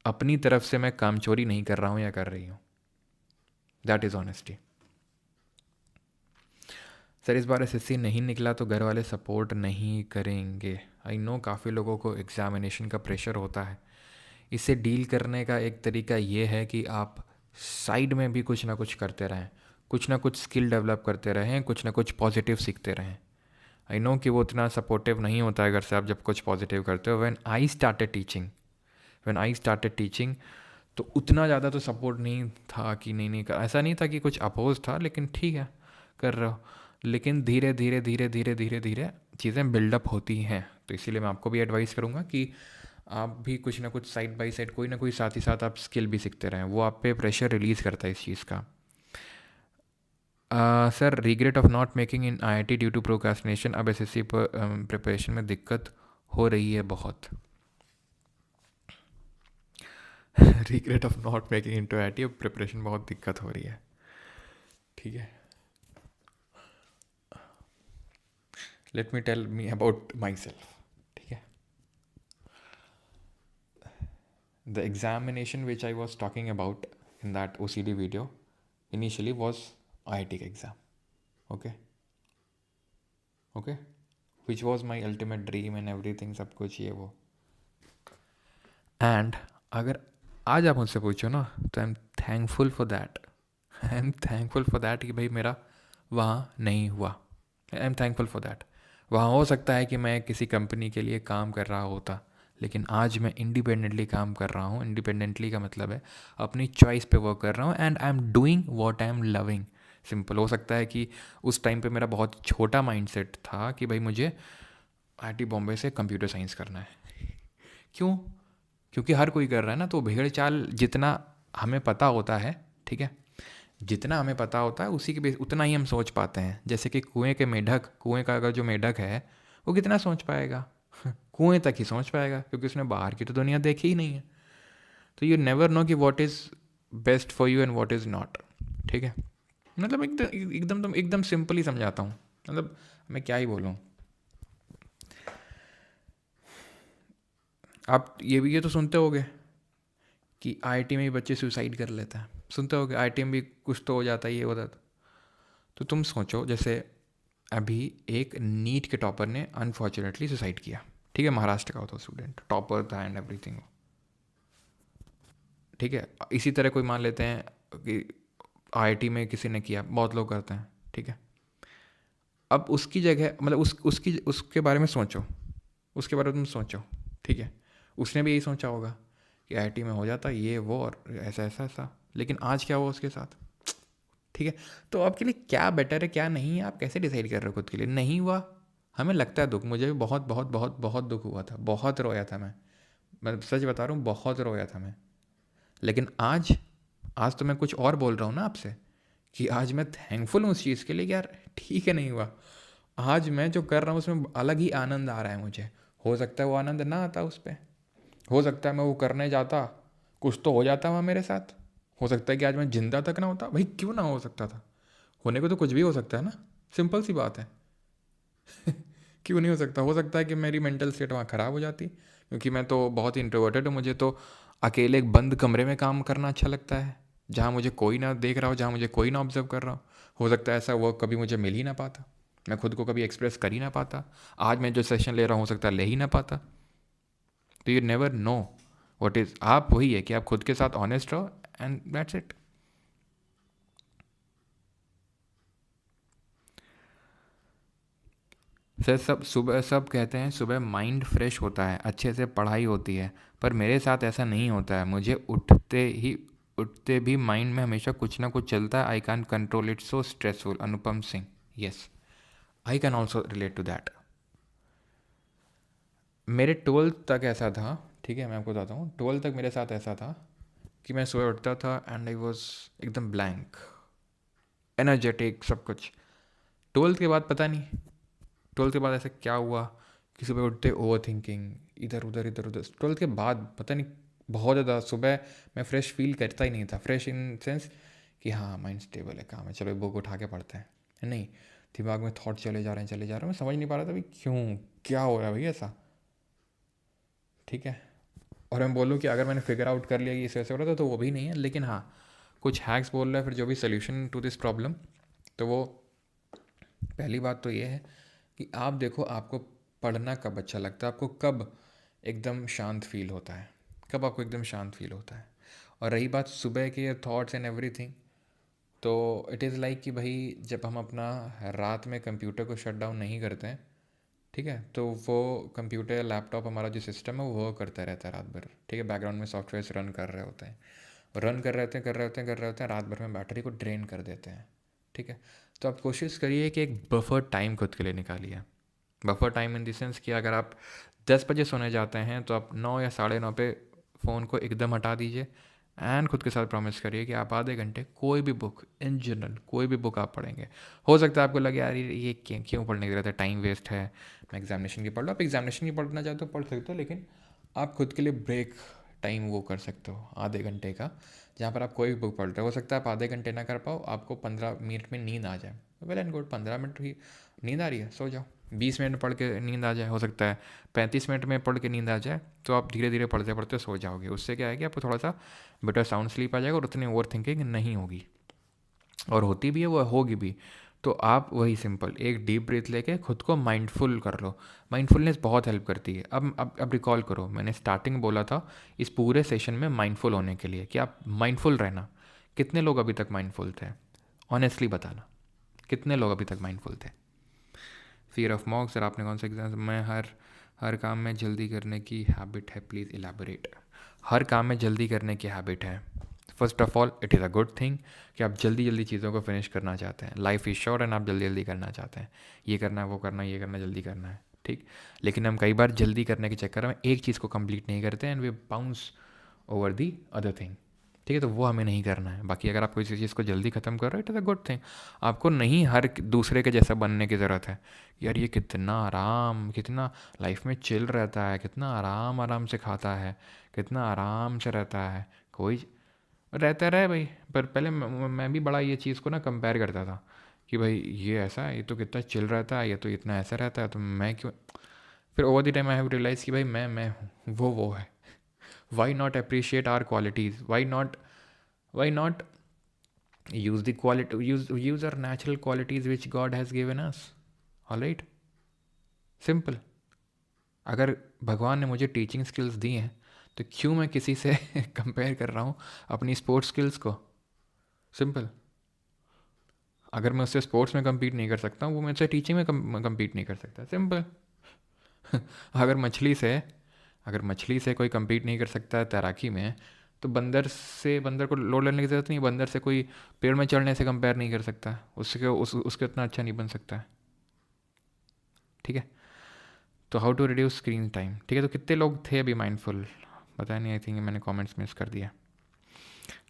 अपनी तरफ से मैं कामचोरी नहीं कर रहा हूँ या कर रही हूँ। That is honesty. सर इस बार SSC नहीं निकला तो घर वाले सपोर्ट नहीं करेंगे। आई नो काफ़ी लोगों को एग्ज़ामिनेशन का प्रेशर होता है। इसे डील करने का एक तरीका ये है कि आप साइड में भी कुछ ना कुछ करते रहें, कुछ ना कुछ स्किल डेवलप करते रहें, कुछ ना कुछ पॉजिटिव सीखते रहें। आई नो कि वो उतना सपोर्टिव नहीं होता है घर से आप जब कुछ पॉजिटिव करते हो। व्हेन आई स्टार्टेड टीचिंग तो उतना ज़्यादा तो सपोर्ट नहीं था कि नहीं कर, ऐसा नहीं था कि कुछ अपोज था, लेकिन ठीक है कर रहे हो। लेकिन धीरे धीरे धीरे धीरे धीरे धीरे चीज़ें बिल्डअप होती हैं, तो इसीलिए मैं आपको भी एडवाइस करूँगा कि आप भी कुछ ना कुछ साइड बाय साइड कोई ना कोई साथ ही साथ आप स्किल भी सीखते रहें, वो आप पे प्रेशर रिलीज़ करता है इस चीज़ का। Sir regret of not making in IIT due to procrastination, अब SSC पर प्रिपरेशन में दिक्कत हो रही है बहुत। Regret of not making in to IIT, अब प्रिपरेशन बहुत दिक्कत हो रही है, ठीक है। Let me tell me about my self, ठीक है। The examination which I was talking about in that OCD video initially was IIT का exam, okay okay, which was my ultimate dream and everything, सब कुछ ये वो। And अगर आज आप मुझसे पूछो ना तो I am thankful for that, I am thankful for that कि भाई मेरा वहाँ नहीं हुआ। I am thankful for that. वहाँ हो सकता है कि मैं किसी कंपनी के लिए काम कर रहा होता, लेकिन आज मैं इंडिपेंडेंटली काम कर रहा हूँ। इंडिपेंडेंटली का मतलब है अपनी चॉइस पे वर्क कर रहा हूँ and I am doing what I am loving. Simple. हो सकता है कि उस टाइम पे मेरा बहुत छोटा माइंडसेट था कि भाई मुझे IIT बॉम्बे से कंप्यूटर साइंस करना है। क्यों? क्योंकि हर कोई कर रहा है ना, तो भेड़ चाल जितना हमें पता होता है, ठीक है, जितना हमें पता होता है उसी के बेस उतना ही हम सोच पाते हैं। जैसे कि कुएं का अगर जो मेढक है वो कितना सोच पाएगा कुएं तक ही सोच पाएगा, क्योंकि उसने बाहर की तो दुनिया देखी ही नहीं है। तो यू नेवर नो कि what is best for you and what is not, ठीक है। मतलब एकदम सिंपल ही समझाता हूँ, मतलब मैं क्या ही बोलूँ। आप ये तो सुनते होगे कि IIT में भी बच्चे सुसाइड कर लेते हैं, सुनते होगे IIT में भी कुछ तो हो जाता है, ये होता था। तो तुम सोचो, जैसे अभी एक नीट के टॉपर ने अनफॉर्चुनेटली सुसाइड किया, ठीक है, महाराष्ट्र का होता स्टूडेंट, टॉपर था एंड एवरीथिंग, ठीक है। इसी तरह कोई मान लेते हैं कि आईआईटी में किसी ने किया, बहुत लोग करते हैं, ठीक है। अब उसकी जगह मतलब उसकी उसके बारे में सोचो, उसके बारे में तुम सोचो, ठीक है। उसने भी यही सोचा होगा कि आईआईटी में हो जाता ये वो और ऐसा ऐसा ऐसा, लेकिन आज क्या हुआ उसके साथ, ठीक है। तो आपके लिए क्या बेटर है क्या नहीं है, आप कैसे डिसाइड कर रहे हो खुद के लिए? नहीं हुआ, हमें लगता है दुख, मुझे भी बहुत बहुत बहुत बहुत दुख हुआ था, बहुत रोया था मैं सच बता रहा हूँ, बहुत रोया था मैं। लेकिन आज आज तो मैं कुछ और बोल रहा हूँ ना आपसे, कि आज मैं थैंकफुल हूँ उस चीज़ के लिए कि यार ठीक है नहीं हुआ। आज मैं जो कर रहा हूँ उसमें अलग ही आनंद आ रहा है मुझे। हो सकता है वो आनंद ना आता उस पर, हो सकता है मैं वो करने जाता कुछ तो हो जाता वहाँ मेरे साथ, हो सकता है कि आज मैं जिंदा तक ना होता। भाई क्यों ना हो सकता था, होने को तो कुछ भी हो सकता है ना, सिंपल सी बात है। क्यों नहीं हो सकता है कि मेरी मेंटल स्टेट वहाँ ख़राब हो जाती, क्योंकि मैं तो बहुत ही इंट्रोवर्टेड हूँ, मुझे तो अकेले एक बंद कमरे में काम करना अच्छा लगता है, जहाँ मुझे कोई ना देख रहा हो, जहाँ मुझे कोई ना ऑब्जर्व कर रहा हो सकता है ऐसा वर्क कभी मुझे मिल ही ना पाता, मैं खुद को कभी एक्सप्रेस कर ही ना पाता, आज मैं जो सेशन ले रहा हूँ हो सकता है ले ही ना पाता। तो you never know what is, आप वही है कि आप खुद के साथ ऑनेस्ट रहो एंड दैट्स इट। सर सब सुबह सब कहते हैं सुबह माइंड फ्रेश होता है, अच्छे से पढ़ाई होती है, पर मेरे साथ ऐसा नहीं होता है, मुझे उठते भी माइंड में हमेशा कुछ ना कुछ चलता है, I can control it, so stressful. Anupam Singh, yes, I can also relate to that. मेरे 12th तक ऐसा था, ठीक है, मैं आपको बताता हूँ, 12th तक मेरे साथ ऐसा था कि मैं सुबह उठता था एंड आई वॉज एकदम ब्लैंक, एनर्जेटिक सब कुछ। 12th के बाद पता नहीं, 12th के बाद ऐसा क्या हुआ कि सुबह उठते ओवर थिंकिंग, इधर उधर इधर उधर। 12th के बाद पता नहीं बहुत ज़्यादा सुबह मैं फ्रेश फील करता ही नहीं था, फ्रेश इन सेंस कि हाँ माइंड स्टेबल है, काम है, चलो बुक उठा के पढ़ते हैं, नहीं, दिमाग में थॉट चले जा रहे हैं चले जा रहे हैं, मैं समझ नहीं पा रहा था भाई क्यों, क्या हो रहा है भाई ऐसा, ठीक है। और मैं बोलूँ कि अगर मैंने फिगर आउट कर लिया कि इस वजह से हो रहा था तो वो भी नहीं है, लेकिन हाँ कुछ हैक्स बोल रहा है फिर जो भी सोल्यूशन टू दिस प्रॉब्लम। तो वो पहली बात तो ये है कि आप देखो आपको पढ़ना कब अच्छा लगता है, आपको कब एकदम शांत फील होता है, कब आपको एकदम शांत फील होता है। और रही बात सुबह के थॉट्स एंड एवरीथिंग, तो इट इज़ लाइक कि भाई जब हम अपना रात में कंप्यूटर को शट डाउन नहीं करते हैं, ठीक है, तो वो कंप्यूटर लैपटॉप हमारा जो सिस्टम है वो वर्क करता रहता है रात भर, ठीक है, बैकग्राउंड में सॉफ्टवेयर रन कर रहे होते हैं, रन कर रहे होते हैं कर रहे होते हैं कर रहे होते हैं, रात भर में बैटरी को ड्रेन कर देते हैं, ठीक है। तो आप कोशिश करिए कि एक बफर टाइम खुद के लिए निकालिए। Buffer time in the sense कि अगर आप 10 बजे सोने जाते हैं तो आप 9 या 9:30 पे फ़ोन को एकदम हटा दीजिए एंड खुद के साथ प्रॉमिस करिए कि आप आधे घंटे कोई भी बुक, इन जनरल कोई भी बुक आप पढ़ेंगे। हो सकता है आपको लगे यार ये क्यों पढ़ने की ज़रूरत है, टाइम वेस्ट है, मैं एग्जामिनेशन की पढ़ लो, आप एग्जामिनेशन की पढ़ना चाहते हो पढ़ सकते हो, लेकिन आप खुद के लिए ब्रेक टाइम वो कर सकते हो आधे घंटे का, जहाँ पर आप कोई भी बुक पढ़ रहे हो सकता है आप आधे घंटे ना कर पाओ, आपको 15 मिनट में नींद आ जाए, वेल एंड गुड, 15 मिनट ही नींद आ रही है सो जाओ, 20 मिनट पढ़ के नींद आ जाए, हो सकता है 35 मिनट में पढ़ के नींद आ जाए, तो आप धीरे धीरे पढ़ते पढ़ते सो जाओगे, उससे क्या है कि आपको थोड़ा सा बेटर साउंड स्लीप आ जाएगा और उतनी ओवर थिंकिंग नहीं होगी, और होती भी है वो होगी भी। तो आप वही सिंपल एक डीप ब्रीथ लेके खुद को माइंडफुल कर लो, माइंडफुलनेस बहुत हेल्प करती है। अब रिकॉल करो, मैंने स्टार्टिंग बोला था इस पूरे सेशन में माइंडफुल होने के लिए कि आप माइंडफुल रहना, कितने लोग अभी तक माइंडफुल थे, ऑनेस्टली बताना, कितने लोग अभी तक माइंडफुल थे। फियर ऑफ मॉक, सर आपने कौन सा एग्जाम में हर काम में जल्दी करने की हैबिट है, प्लीज़ इलेबोरेट। हर काम में जल्दी करने की हैबिट है, first of all it is a good thing कि आप जल्दी जल्दी चीज़ों को फिनिश करना चाहते हैं, लाइफ इज़ शॉर्ट एंड आप जल्दी जल्दी करना चाहते हैं, ये करना है वो करना है ये करना जल्दी करना है, ठीक। लेकिन हम कई बार जल्दी करने के चक्कर में एक चीज़ को कंप्लीट नहीं करते and we bounce over the other thing, ठीक है, तो वो हमें नहीं करना है। बाकी अगर आप किसी चीज़ को जल्दी ख़त्म कर रहे हो it is a good thing, आपको नहीं हर दूसरे के जैसा बनने की ज़रूरत है। यार ये कितना आराम, कितना लाइफ में चिल रहता है, कितना आराम आराम से खाता है, कितना आराम से रहता है, कोई रहता रहे भाई। पर पहले मैं भी बड़ा ये चीज़ को ना कंपेयर करता था कि भाई ये ऐसा है, ये तो कितना चिल रहता है, ये तो इतना ऐसा रहता है, तो मैं क्यों। फिर over the time I have realise कि भाई मैं हूँ वो है। Why not appreciate our qualities, why not use the quality, use our natural qualities which God has given us, all right, simple। अगर भगवान ने मुझे टीचिंग स्किल्स दी हैं तो क्यों मैं किसी से कंपेयर कर रहा हूँ अपनी स्पोर्ट्स स्किल्स को? सिंपल। अगर मैं उससे स्पोर्ट्स में compete नहीं कर सकता हूँ, वो मुझसे टीचिंग में compete नहीं कर सकता। सिंपल। अगर मछली से अगर मछली से कोई compete नहीं कर सकता है तैराकी में, तो बंदर को लोड लेने की ज़रूरत नहीं है। बंदर से कोई पेड़ में चढ़ने से कंपेयर नहीं कर सकता, उसके उतना अच्छा नहीं बन सकता है। ठीक है। तो how to reduce screen time. ठीक है, तो कितने लोग थे अभी माइंडफुल? पता नहीं, आई थिंक मैंने कमेंट्स मिस कर दिया।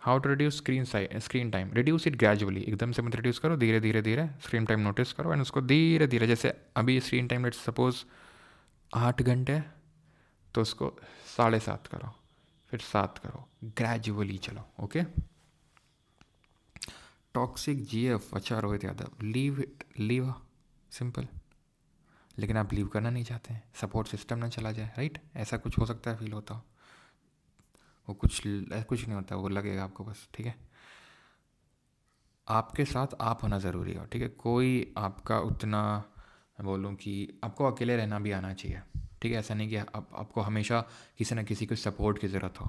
How to reduce screen time. Reduce it gradually, एकदम से मत रिड्यूस करो, धीरे धीरे धीरे स्क्रीन टाइम नोटिस करो एंड उसको धीरे धीरे, जैसे अभी स्क्रीन टाइम लेट्स सपोज 8 घंटे, तो उसको 7.5 करो, फिर 7 करो, ग्रेजुअली चलो। ओके। टॉक्सिक जीएफ, अच्छा Rohit Yadav, leave it, leave, simple. लेकिन आप लीव करना नहीं चाहते हैं, सपोर्ट सिस्टम ना चला जाए, राइट? ऐसा कुछ हो सकता है, फील होता हो। वो कुछ नहीं होता, वो लगेगा आपको बस। ठीक है। आपके साथ आप होना ज़रूरी हो। ठीक है। कोई आपका उतना, मैं बोलूँ कि आपको अकेले रहना भी आना चाहिए। ठीक है। ऐसा नहीं कि आपको हमेशा किसी ना किसी को सपोर्ट की ज़रूरत हो।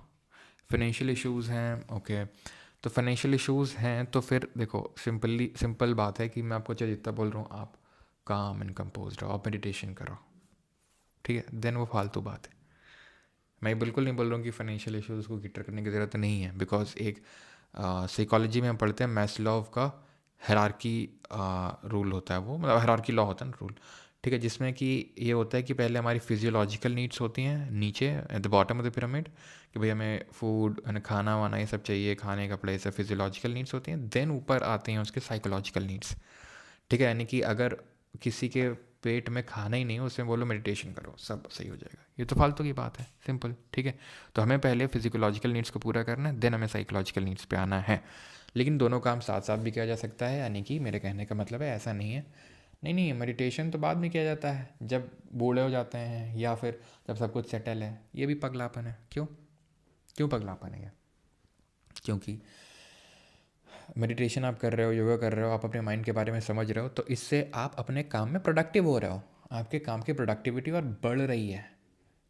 फाइनेंशियल इश्यूज़ हैं, ओके, तो फाइनेंशियल इश्यूज़ हैं तो फिर देखो, सिंपल बात है कि मैं आपको चाहे जितना बोल रहा हूँ, आप काम एंड कंपोज रहो, आप मेडिटेशन करो। ठीक है। देन वो फालतू बात है। मैं बिल्कुल नहीं बोल रहा हूँ कि फाइनेंशियल इश्यूज़ को गिटर करने की ज़रूरत नहीं है, बिकॉज एक साइकोलॉजी में हम पढ़ते हैं मैस्लोव का हायरार्की रूल होता है, वो मतलब हायरार्की लॉ होता है ना, रूल। ठीक है। जिसमें कि ये होता है कि पहले हमारी फिजियोलॉजिकल नीड्स होती हैं नीचे at the bottom of the pyramid, कि भाई हमें फूड है, खाना वाना ये सब चाहिए, खाने कपड़े, ये सब फिजियोलॉजिकल नीड्स होती हैं। देन ऊपर आते हैं उसके साइकोलॉजिकल नीड्स। ठीक है। यानी कि अगर किसी के पेट में खाना ही नहीं हो, उसमें बोलो मेडिटेशन करो, सब सही हो जाएगा, ये तो फालतू की बात है। सिंपल। ठीक है। तो हमें पहले फिजियोलॉजिकल नीड्स को पूरा करना है, देन हमें साइकोलॉजिकल नीड्स पे आना है। लेकिन दोनों काम साथ साथ भी किया जा सकता है, यानी कि मेरे कहने का मतलब है ऐसा नहीं है। नहीं नहीं, मेडिटेशन तो बाद में किया जाता है, जब बूढ़े हो जाते हैं या फिर जब सब कुछ सेटल है। ये भी पगलापन है। क्यों? क्यों पगलापन है? क्योंकि मेडिटेशन आप कर रहे हो, योगा कर रहे हो, आप अपने माइंड के बारे में समझ रहे हो, तो इससे आप अपने काम में प्रोडक्टिव हो रहे हो, आपके काम की प्रोडक्टिविटी और बढ़ रही है।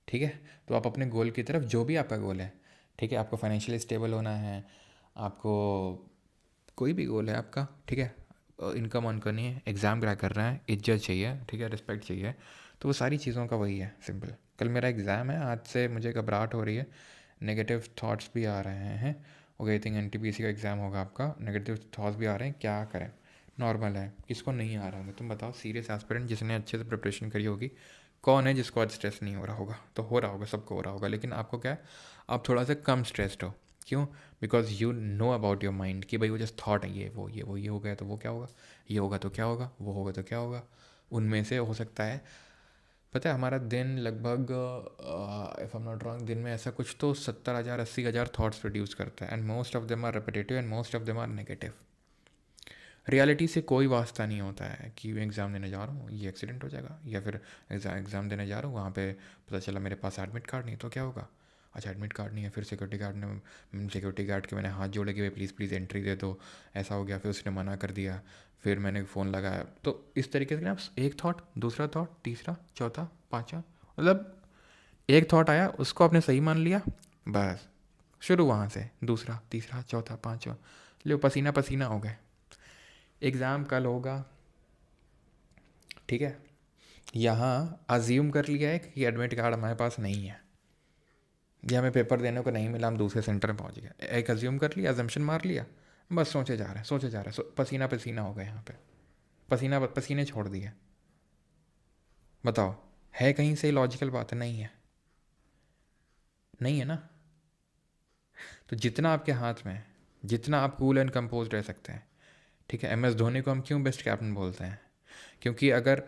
ठीक है। तो आप अपने गोल की तरफ, जो भी आपका गोल है, ठीक है, आपको फाइनेंशियली स्टेबल होना है, आपको कोई भी गोल है आपका, ठीक है, इनकम अर्न करनी है, एग्ज़ाम क्रैक करना है, इज्जत चाहिए, ठीक है, रिस्पेक्ट चाहिए, तो वो सारी चीज़ों का वही है। सिंपल। कल मेरा एग्ज़ाम है, आज से मुझे घबराहट हो रही है, नेगेटिव थॉट्स भी आ रहे हैं। ओके, आई थिंक एनटीपीसी का एग्ज़ाम होगा आपका, नेगेटिव थॉट्स भी आ रहे हैं, क्या करें? नॉर्मल है, किसको नहीं आ रहा होगा? तुम बताओ, सीरियस एस्पिरेंट जिसने अच्छे से प्रिपरेशन करी होगी, कौन है जिसको आज स्ट्रेस नहीं हो रहा होगा? तो हो रहा होगा, सबको हो रहा होगा, लेकिन आपको क्या है, आप थोड़ा सा कम स्ट्रेस्ड हो। क्यों? Because you know about your mind कि भाई वो जस्ट थॉट है, ये हो गया तो वो क्या होगा, ये होगा तो क्या होगा, वो होगा तो क्या होगा। उनमें से हो सकता है, पता है, हमारा दिन लगभग, if I am not wrong, दिन में ऐसा कुछ तो 70,000 80,000 थॉट्स प्रोड्यूस करता है, and most of them are repetitive and most of them are negative. Reality से कोई वास्ता नहीं होता है कि मैं एग्ज़ाम देने जा रहा हूँ, ये एक्सीडेंट हो जाएगा, या फिर एग्ज़ाम देने जा रहा हूँ, वहाँ पे पता चला मेरे पास एडमिट कार्ड नहीं, तो क्या होगा? अच्छा, एडमिट कार्ड नहीं है, फिर सिक्योरिटी गार्ड के मैंने हाथ जोड़े कि भाई प्लीज़ प्लीज़ एंट्री दे दो, ऐसा हो गया, फिर उसने मना कर दिया, फिर मैंने फ़ोन लगाया। तो इस तरीके से ना, एक थॉट, दूसरा थॉट, तीसरा, चौथा, पाँचवा, मतलब एक थॉट आया, उसको आपने सही मान लिया, बस शुरू वहाँ से, दूसरा, तीसरा, चौथा, पाँचवा, लो पसीना पसीना हो गए। एग्ज़ाम कल होगा, ठीक है, यहाँ अज्यूम कर लिया है कि एडमिट कार्ड हमारे पास नहीं है, या हमें पेपर देने को नहीं मिला, हम दूसरे सेंटर में पहुँच गए, एक अज्यूम कर लिया, अजम्पशन मार लिया, बस सोचे जा रहे हैं, सोचे जा रहे हैं, पसीना पसीना हो गए यहाँ पे, पसीने छोड़ दिए। बताओ, है कहीं से लॉजिकल बात है? नहीं है, नहीं है ना। तो जितना आपके हाथ में है, जितना आप कूल एंड कंपोज रह सकते हैं, ठीक है, एम एस धोनी को हम क्यों बेस्ट कैप्टन बोलते हैं? क्योंकि अगर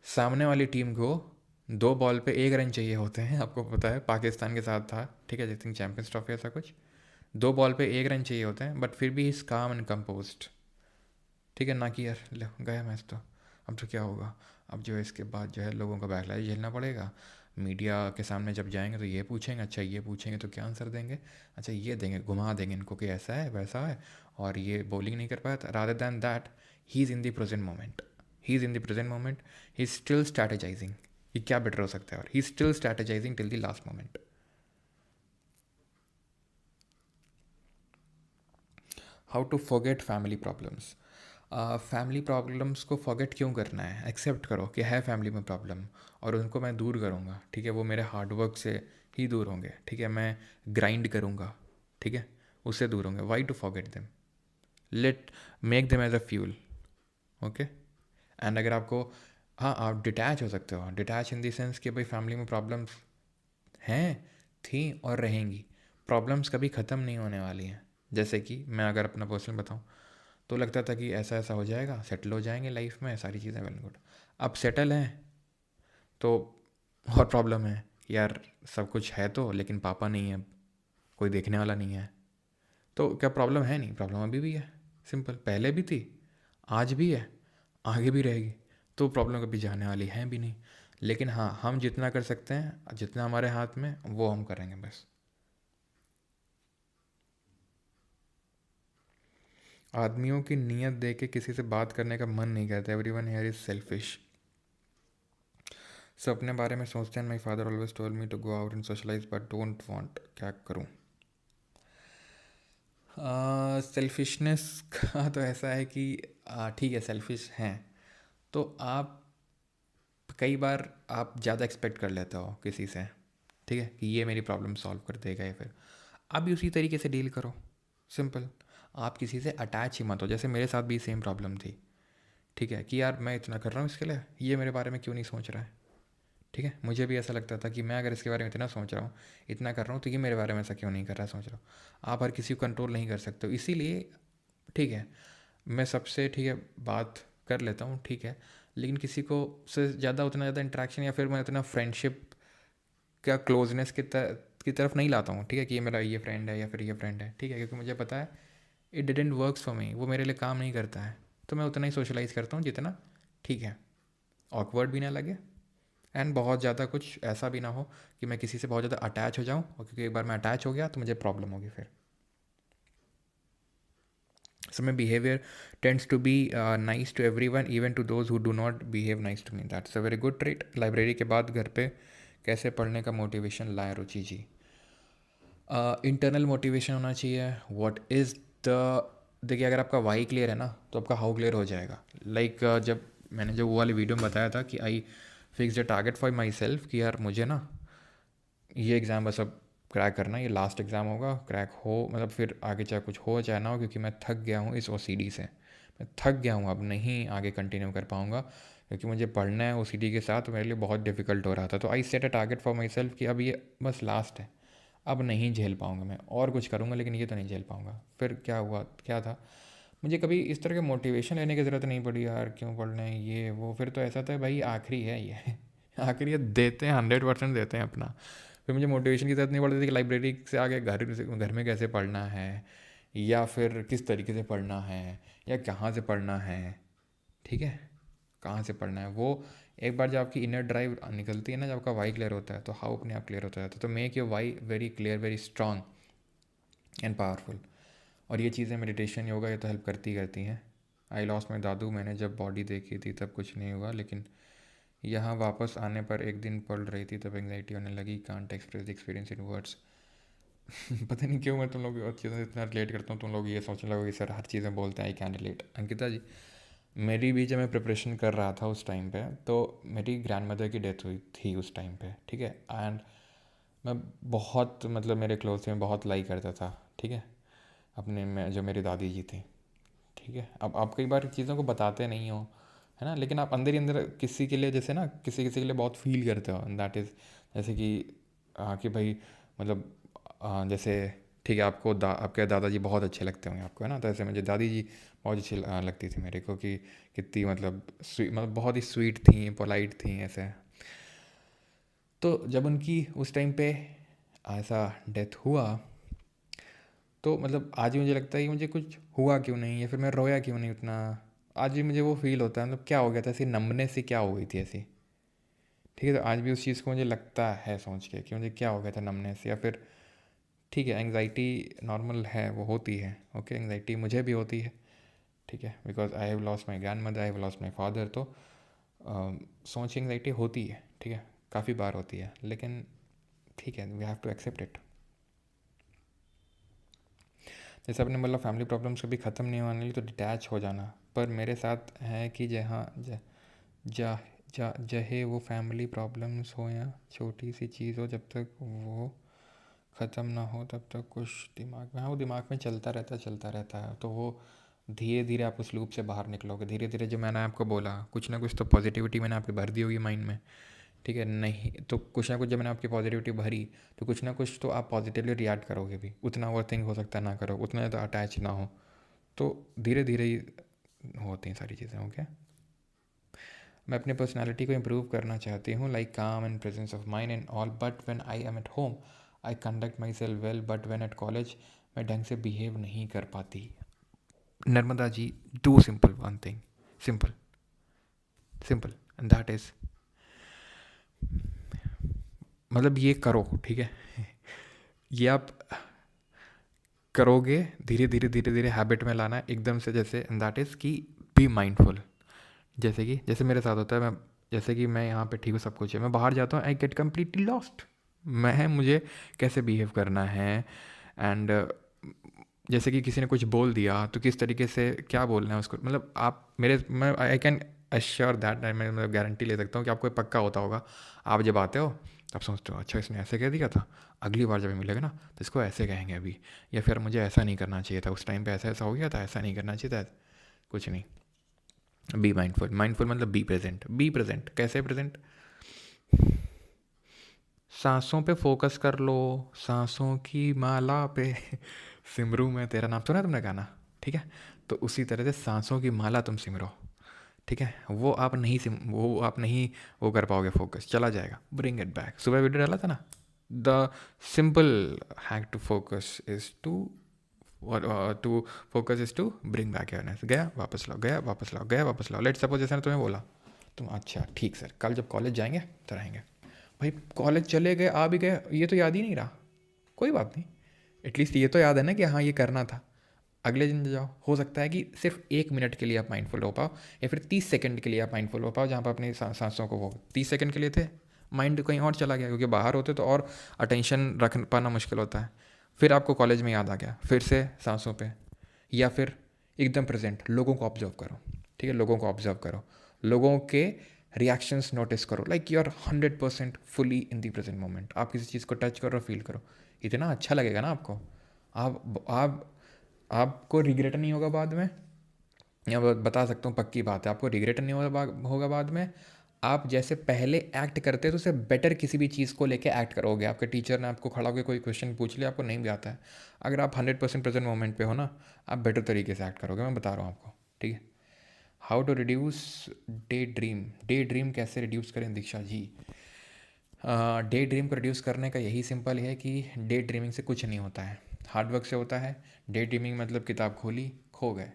सामने वाली टीम को 2 बॉल पे 1 रन चाहिए होते हैं, आपको पता है पाकिस्तान के साथ था, ठीक है, आई थिंक चैम्पियंस ट्रॉफी ऐसा कुछ, 2 बॉल पे 1 रन चाहिए होते हैं, बट फिर भी इज काम एंड कंपोज्ड। ठीक है ना, कि यार ले गया मैच, तो अब तो क्या होगा, अब जो है इसके बाद जो है लोगों का बैकलैश झेलना पड़ेगा, मीडिया के सामने जब जाएंगे तो ये पूछेंगे, अच्छा ये पूछेंगे तो क्या आंसर देंगे, अच्छा ये देंगे, घुमा देंगे इनको कि ऐसा है वैसा है, और ये बॉलिंग नहीं कर पाया था। Rather than that, he is in the present moment, he is in the present moment, he is still strategising, कि क्या बेटर हो सकता है, और he still strategising till the last moment. How to forget family problems. Family problems को forget क्यों करना है? एक्सेप्ट करो कि है फैमिली में प्रॉब्लम, और उनको मैं दूर करूँगा. ठीक है, वो मेरे हार्डवर्क से ही दूर होंगे. ठीक है, मैं ग्राइंड करूँगा. ठीक है, उससे दूर होंगे. Why to forget them? Let make them as a fuel. Okay. And अगर आपको, हाँ, आप डिटैच हो सकते हो. डिटैच इन द सेंस कि भाई फैमिली में प्रॉब्लम्स हैं, थी और रहेंगी. प्रॉब्लम्स कभी ख़त्म नहीं होने वाली हैं. जैसे कि मैं अगर अपना पर्सनल बताऊँ, तो लगता था कि ऐसा ऐसा हो जाएगा, सेटल हो जाएंगे लाइफ में, सारी चीज़ें वेल गुड. अब सेटल हैं तो और प्रॉब्लम है यार. सब कुछ है तो, लेकिन पापा नहीं है, कोई देखने वाला नहीं है. तो क्या प्रॉब्लम है? नहीं, प्रॉब्लम अभी भी है. सिंपल. पहले भी थी, आज भी है, आगे भी रहेगी. तो प्रॉब्लम कभी जाने वाली है भी नहीं. लेकिन हाँ, हम जितना कर सकते हैं, जितना हमारे हाथ में, वो हम करेंगे बस. आदमियों की नीयत देख के किसी से बात करने का मन नहीं करता. Everyone here is selfish. सब अपने बारे में सोचते हैं. My father always told me to go out and socialise but don't want. क्या करूँ? सेल्फिशनेस का तो ऐसा है कि ठीक है, सेल्फिश हैं तो आप कई बार आप ज़्यादा एक्सपेक्ट कर लेते हो किसी से. ठीक है, कि ये मेरी प्रॉब्लम सॉल्व कर देगा, या फिर आप भी उसी तरीके से डील करो. सिंपल. आप किसी से अटैच ही मत हो. जैसे मेरे साथ भी सेम प्रॉब्लम थी. ठीक है, कि यार मैं इतना कर रहा हूँ इसके लिए, ये मेरे बारे में क्यों नहीं सोच रहा है. ठीक है, मुझे भी ऐसा लगता था कि मैं अगर इसके बारे में इतना सोच रहा हूँ, इतना कर रहा हूँ, तो ये मेरे बारे में ऐसा क्यों नहीं कर रहा है, सोच रहा हूँ. आप हर किसी को कंट्रोल नहीं कर सकते हो, इसीलिए ठीक है, मैं सबसे ठीक है बात कर लेता हूँ. ठीक है, लेकिन किसी को से ज़्यादा, उतना ज़्यादा इंटरेक्शन, या फिर मैं उतना फ्रेंडशिप क्या क्लोजनेस की तरफ नहीं लाता हूँ. ठीक है, कि ये मेरा ये फ्रेंड है या फिर ये फ्रेंड है. ठीक है, क्योंकि मुझे पता है it didn't works for me, वो मेरे लिए काम नहीं करता है. तो मैं उतना ही सोशलाइज़ करता हूँ जितना ठीक है, ऑकवर्ड भी ना लगे, एंड बहुत ज़्यादा कुछ ऐसा भी ना हो कि मैं किसी से बहुत ज़्यादा अटैच हो जाऊँ, और क्योंकि एक बार मैं अटैच हो गया तो मुझे प्रॉब्लम होगी फिर. So my behavior tends to be nice to everyone, even to those who do not behave nice to me. That's a very good trait. Library के बाद घर पे कैसे पढ़ने का मोटिवेशन लाए रुचि जी? इंटरनल मोटिवेशन होना चाहिए. व्हाट इज़ द, देखिए अगर आपका वाई क्लियर है ना, तो आपका हाउ क्लियर हो जाएगा. लाइक जब मैंने जो वो वाली वीडियो में बताया था कि I fix the target for myself, कि यार मुझे ना ये एग्ज़ाम बस अब क्रैक करना, ये लास्ट एग्ज़ाम होगा, क्रैक हो मतलब फिर आगे चाहे कुछ हो चाहे ना हो, क्योंकि मैं थक गया हूँ इस ओसीडी से. मैं थक गया हूँ, अब नहीं आगे कंटिन्यू कर पाऊँगा, क्योंकि मुझे पढ़ना है ओसीडी के साथ, तो मेरे लिए बहुत डिफ़िकल्ट हो रहा था. तो I set a target for myself कि अब ये बस लास्ट है, अब नहीं झेल पाऊँगा. मैं और कुछ करूँगा लेकिन ये तो नहीं झेल पाऊँगा. फिर क्या हुआ, क्या था, मुझे कभी इस तरह के मोटिवेशन लेने की ज़रूरत नहीं पड़ी यार, क्यों पढ़ना है ये वो. फिर तो ऐसा था भाई आखिरी है ये आखिरी ये देते हैं, 100% देते हैं अपना. फिर मुझे मोटिवेशन की ज़रूरत नहीं पड़ती थी कि लाइब्रेरी से आगे घर में कैसे पढ़ना है, या फिर किस तरीके से पढ़ना है, या कहाँ से पढ़ना है. ठीक है, कहाँ से पढ़ना है, वो एक बार जब आपकी इनर ड्राइव निकलती है ना, जब आपका वाई क्लियर होता है, तो हाउ अपने आप क्लियर होता है. तो make your why very clear, very strong and powerful. और ये चीज़ें मेडिटेशन योगा ये तो हेल्प करती करती हैं. आई लॉस्ट माई दादू, मैंने जब बॉडी देखी थी तब कुछ नहीं हुआ, लेकिन यहाँ वापस आने पर एक दिन पढ़ रही थी तब एंगजाइटी होने लगी. Can't express the experience in words. पता नहीं क्यों मैं तुम लोग की चीज़ें इतना रिलेट करता हूँ, तुम लोग ये सोचने लगो कि सर हर चीज़ें बोलते हैं आई कैन रिलेट. अंकिता जी, मेरी भी जब मैं प्रिपरेशन कर रहा था उस टाइम पे, तो मेरी ग्रैंड मदर की डेथ हुई थी उस टाइम पे. ठीक है, एंड मैं बहुत मतलब मेरे क्लोज थे, मैं बहुत लाइक करता था. ठीक है, अपने में जो मेरी दादी जी थी. ठीक है, अब आप कई बार चीज़ों को बताते नहीं हो, है ना, लेकिन आप अंदर ही अंदर किसी के लिए, जैसे ना किसी किसी के लिए बहुत फील करते हो. दैट इज़ जैसे कि भाई मतलब जैसे ठीक है, आपके दादाजी बहुत अच्छे लगते होंगे आपको, है ना. तो ऐसे मुझे दादी जी बहुत अच्छी लगती थी मेरे को, कि कितनी मतलब मतलब बहुत ही स्वीट थी, पोलाइट थी ऐसे. तो जब उनकी उस टाइम पे ऐसा डेथ हुआ, तो मतलब आज भी मुझे लगता है कि मुझे कुछ हुआ क्यों नहीं, या फिर मैं रोया क्यों नहीं उतना. आज भी मुझे वो फील होता है, मतलब क्या हो गया था, ऐसी नमने से क्या हो गई थी ऐसी. ठीक है, तो आज भी उस चीज़ को मुझे लगता है सोच के कि मुझे क्या हो गया था नमने से, या फिर ठीक है एंग्जाइटी नॉर्मल है, वो होती है. ओके, एंग्जाइटी मुझे भी होती है. ठीक है, because I have lost my grand mother, I have lost my father. तो सोच एंग्जाइटी होती है. ठीक है, काफ़ी बार होती है, लेकिन ठीक है, we have to accept it. जैसे आपने बोला फैमिली प्रॉब्लम्स कभी ख़त्म नहीं होने वाली तो डिटैच हो जाना, पर मेरे साथ है कि जहाँ जा चाहे वो फैमिली प्रॉब्लम्स हो या छोटी सी चीज़ हो, जब तक वो ख़त्म ना हो तब तक कुछ दिमाग में, हाँ वो दिमाग में चलता रहता है। तो वो धीरे धीरे आप उस लूप से बाहर निकलोगे, धीरे धीरे। जो मैंने आपको बोला, कुछ ना कुछ तो पॉजिटिविटी मैंने आपकी भर दी होगी माइंड में, ठीक है। नहीं तो कुछ ना कुछ जब मैंने आपकी पॉजिटिविटी भरी, तो कुछ ना कुछ तो आप पॉजिटिवली रिएक्ट करोगे भी। उतना ओवर थिंक हो सकता है ना करो, उतना तो अटैच ना हो, तो धीरे धीरे ही होती हैं सारी चीज़ें। ओके, मैं अपनी पर्सनालिटी को इम्प्रूव करना चाहती हूँ, like calm and presence of mind and all, but when I am at home I conduct myself well, but when at college मैं ढंग से बिहेव नहीं कर पाती। Narmada ji, do simple one thing, simple simple, and that is, मतलब ये करो, ठीक है। ये आप करोगे, धीरे धीरे धीरे धीरे हैबिट में लाना है एकदम से, जैसे, एंड दैट इज़ कि बी माइंडफुल। जैसे मेरे साथ होता है, मैं जैसे कि मैं यहाँ पे ठीक हूँ, सब कुछ है, मैं बाहर जाता हूँ, आई गेट कम्प्लीटली लॉस्ट। मुझे कैसे बिहेव करना है, एंड जैसे कि किसी ने कुछ बोल दिया तो किस तरीके से क्या बोलना है उसको, मतलब आप मैं आई कैन अश्योर दैट, मैं मतलब गारंटी ले सकता हूँ कि आपको ये पक्का होता होगा। आप जब आते हो तो आप सोचते हो अच्छा इसने ऐसे कह दिया था, अगली बार जब मिलेगा ना तो इसको ऐसे कहेंगे अभी, या फिर मुझे ऐसा नहीं करना चाहिए था, उस टाइम पे ऐसा ऐसा हो गया था, ऐसा नहीं करना चाहिए था। कुछ नहीं, बी माइंडफुल। माइंडफुल मतलब बी प्रेजेंट। बी प्रेजेंट कैसे प्रेजेंट? सांसों पे फोकस कर लो, सांसों की माला पे सिमरू मैं तेरा नाम, सुना तुमने गाना? ठीक है, तो उसी तरह से सांसों की माला तुम सिमरो, ठीक है। वो आप नहीं वो कर पाओगे, फोकस चला जाएगा। ब्रिंग इट बैक, सुबह वीडियो डाला था ना, the simple hack to focus is to focus is to bring back awareness. गया वापस लाओ, गया वापस लाओ, गया वापस लाओ। लेट सपोज जैसे तुम्हें बोला तुम, अच्छा ठीक सर, कल जब कॉलेज जाएंगे तो रहेंगे। भाई कॉलेज चले गए, आ भी गए, ये तो याद ही नहीं रहा, कोई बात नहीं, एटलीस्ट ये तो याद है ना कि हाँ ये करना था। अगले दिन जाओ, हो सकता है कि सिर्फ 1 मिनट के लिए आप माइंडफुल हो पाओ, या फिर 30 सेकंड के लिए आप माइंडफुल हो पाओ, जहाँ पर अपनी सांसों को, वो 30 सेकंड के लिए थे, माइंड कहीं और चला गया, क्योंकि बाहर होते तो और अटेंशन रख पाना मुश्किल होता है। फिर आपको कॉलेज में याद आ गया, फिर से सांसों पे, या फिर एकदम प्रेजेंट, लोगों को ऑब्जर्व करो, ठीक है, लोगों को ऑब्जर्व करो, लोगों के रिएक्शंस नोटिस करो, like you are 100% fully in the present moment. आप किसी चीज़ को टच करो, फील करो, इतना अच्छा लगेगा ना आपको। आप आपको रिग्रेट नहीं होगा बाद में, या बता सकता हूँ पक्की बात है, आपको रिग्रेट नहीं होगा बाद में। आप जैसे पहले एक्ट करते तो उससे बेटर किसी भी चीज़ को लेके एक्ट करोगे। आपके टीचर ने आपको खड़ा होकर कोई क्वेश्चन पूछ लिया, आपको नहीं भी आता है, अगर आप 100% प्रेजेंट मोमेंट पे हो ना, आप बेटर तरीके से एक्ट करोगे, मैं बता रहा हूँ आपको, ठीक है। How to reduce day dream. Day dream कैसे रिड्यूस करें दीक्षा जी? डे ड्रीम को रिड्यूस करने का यही सिंपल है कि डे ड्रीमिंग से कुछ नहीं होता है, हार्डवर्क से होता है। डे ड्रीमिंग मतलब किताब खोली, खो गए,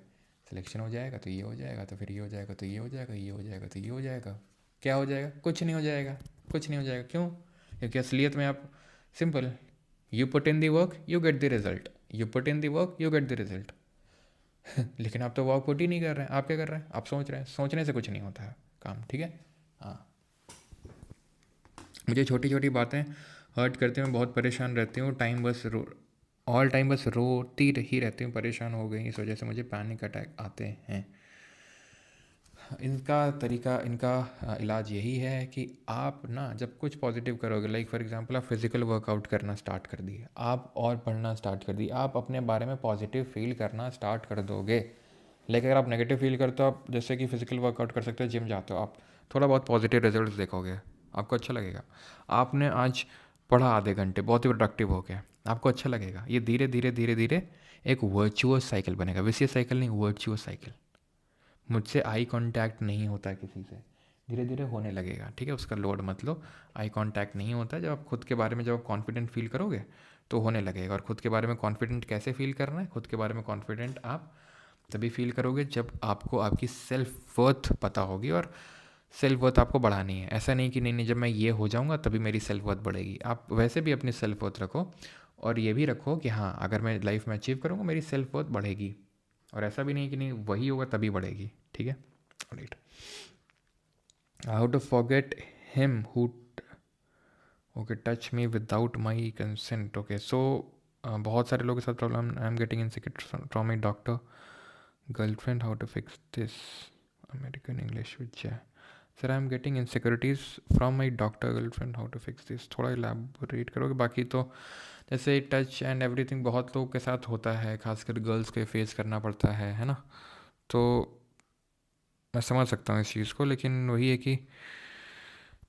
सिलेक्शन हो जाएगा तो ये हो जाएगा, तो फिर ये हो जाएगा, तो ये हो जाएगा, ये हो जाएगा, तो ये हो जाएगा। क्या हो जाएगा? कुछ नहीं हो जाएगा, कुछ नहीं हो जाएगा। क्यों? क्योंकि असलियत में आप, simple, you put in the work you get the result, you put in the work you get the result. लेकिन आप तो वर्क पुट ही नहीं कर रहे हैं, आप क्या कर रहे हैं? आप सोच रहे हैं, सोचने से कुछ नहीं होता है काम, ठीक है। हाँ, मुझे छोटी छोटी बातें हर्ट करती हूँ, बहुत परेशान रहती हूँ, ऑल टाइम बस रोती ही रहती हूँ, परेशान हो गई, इस वजह से मुझे पैनिक अटैक आते हैं। इनका तरीका, इनका इलाज यही है कि आप ना जब कुछ पॉजिटिव करोगे, लाइक फॉर एग्जांपल आप फिज़िकल वर्कआउट करना स्टार्ट कर दिए, आप और पढ़ना स्टार्ट कर दिए, आप अपने बारे में पॉजिटिव फील करना स्टार्ट कर दोगे। लेकिन अगर आप नेगेटिव फील करते हो, आप जैसे कि फिज़िकल वर्कआउट कर सकते हो, जिम जाते हो, आप थोड़ा बहुत पॉजिटिव रिजल्ट देखोगे, आपको अच्छा लगेगा। आपने आज पढ़ा आधे घंटे, बहुत ही प्रोडक्टिव हो गया, आपको अच्छा लगेगा। ये धीरे धीरे धीरे धीरे एक वर्चुअस साइकिल बनेगा, विशियस साइकिल नहीं, वर्चुअस साइकिल। मुझसे आई कांटेक्ट नहीं होता है किसी से, धीरे धीरे होने लगेगा, ठीक है, उसका लोड मत लो। आई कांटेक्ट नहीं होता है, जब आप खुद के बारे में जब आप कॉन्फिडेंट फील करोगे तो होने लगेगा। और खुद के बारे में कॉन्फिडेंट कैसे फील करना है? खुद के बारे में कॉन्फिडेंट आप तभी फील करोगे जब आपको आपकी सेल्फ वर्थ पता होगी, और सेल्फ वर्थ आपको बढ़ानी है। ऐसा नहीं कि नहीं नहीं जब मैं ये हो जाऊँगा तभी मेरी सेल्फ वर्थ बढ़ेगी। आप वैसे भी अपनी सेल्फ वर्थ रखो, और ये भी रखो कि हाँ अगर मैं लाइफ में अचीव करूँगा मेरी सेल्फ वर्थ बढ़ेगी, और ऐसा भी नहीं कि नहीं वही होगा तभी बढ़ेगी, ठीक है। Right. How to forget him who okay touch me without my consent. Okay so बहुत सारे लोगों के साथ problem. I am getting insecure from my doctor girlfriend. How to fix this. American English which है sir. I am getting insecurities from my doctor girlfriend. How to fix this. थोड़ा elaborate करोगे. बाकी तो जैसे टच एंड एवरीथिंग बहुत लोगों के साथ होता है, खासकर गर्ल्स को फेस करना पड़ता है ना. तो मैं समझ सकता हूँ इस चीज़ को, लेकिन वही है कि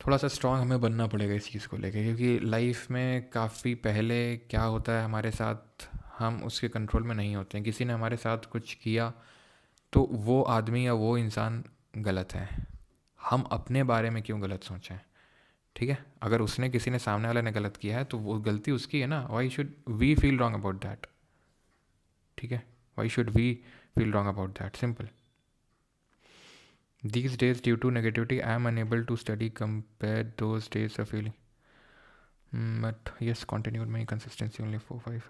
थोड़ा सा स्ट्रांग हमें बनना पड़ेगा इस चीज़ को लेकर, क्योंकि लाइफ में काफ़ी पहले क्या होता है हमारे साथ, हम उसके कंट्रोल में नहीं होते हैं. किसी ने हमारे साथ कुछ किया तो वो आदमी या वो इंसान गलत है. हम अपने बारे में क्यों गलत सोचें. ठीक है, अगर उसने किसी ने सामने वाले ने गलत किया है तो वो गलती उसकी है ना. Why should we feel wrong about that. ठीक है, why should we feel wrong about that. Simple. These days, due to negativity, I am unable to study. Compare those days of feeling. But yes, continued my consistency only 4-5.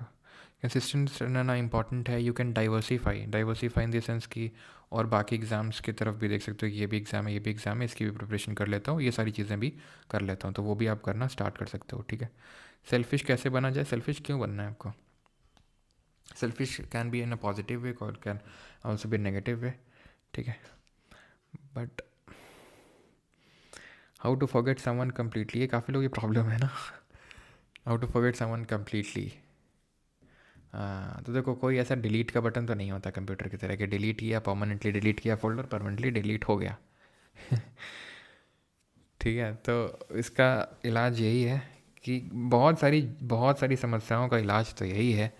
Consistence रहना important है. You can diversify in the sense कि और बाकी exams की तरफ भी देख सकते हो कि ये भी एग्ज़ाम है, ये भी एग्ज़ाम है, इसकी भी प्रिपरेशन कर लेता हूँ, ये सारी चीज़ें भी कर लेता हूँ. तो वो भी आप करना स्टार्ट कर सकते हो. ठीक है. सेल्फिश कैसे बना जाए. सेल्फिश क्यों बनना है आपको. Selfish can be in a positive way और can also be negative way. ठीक है. But how to forget someone completely, ये काफ़ी लोग ये प्रॉब्लम है ना. How to forget someone completely. तो देखो कोई ऐसा डिलीट का बटन तो नहीं होता कंप्यूटर की तरह कि डिलीट किया परमानेंटली, डिलीट किया फोल्डर परमानेंटली डिलीट हो गया. ठीक है. तो इसका इलाज यही है कि बहुत सारी समस्याओं का इलाज तो यही है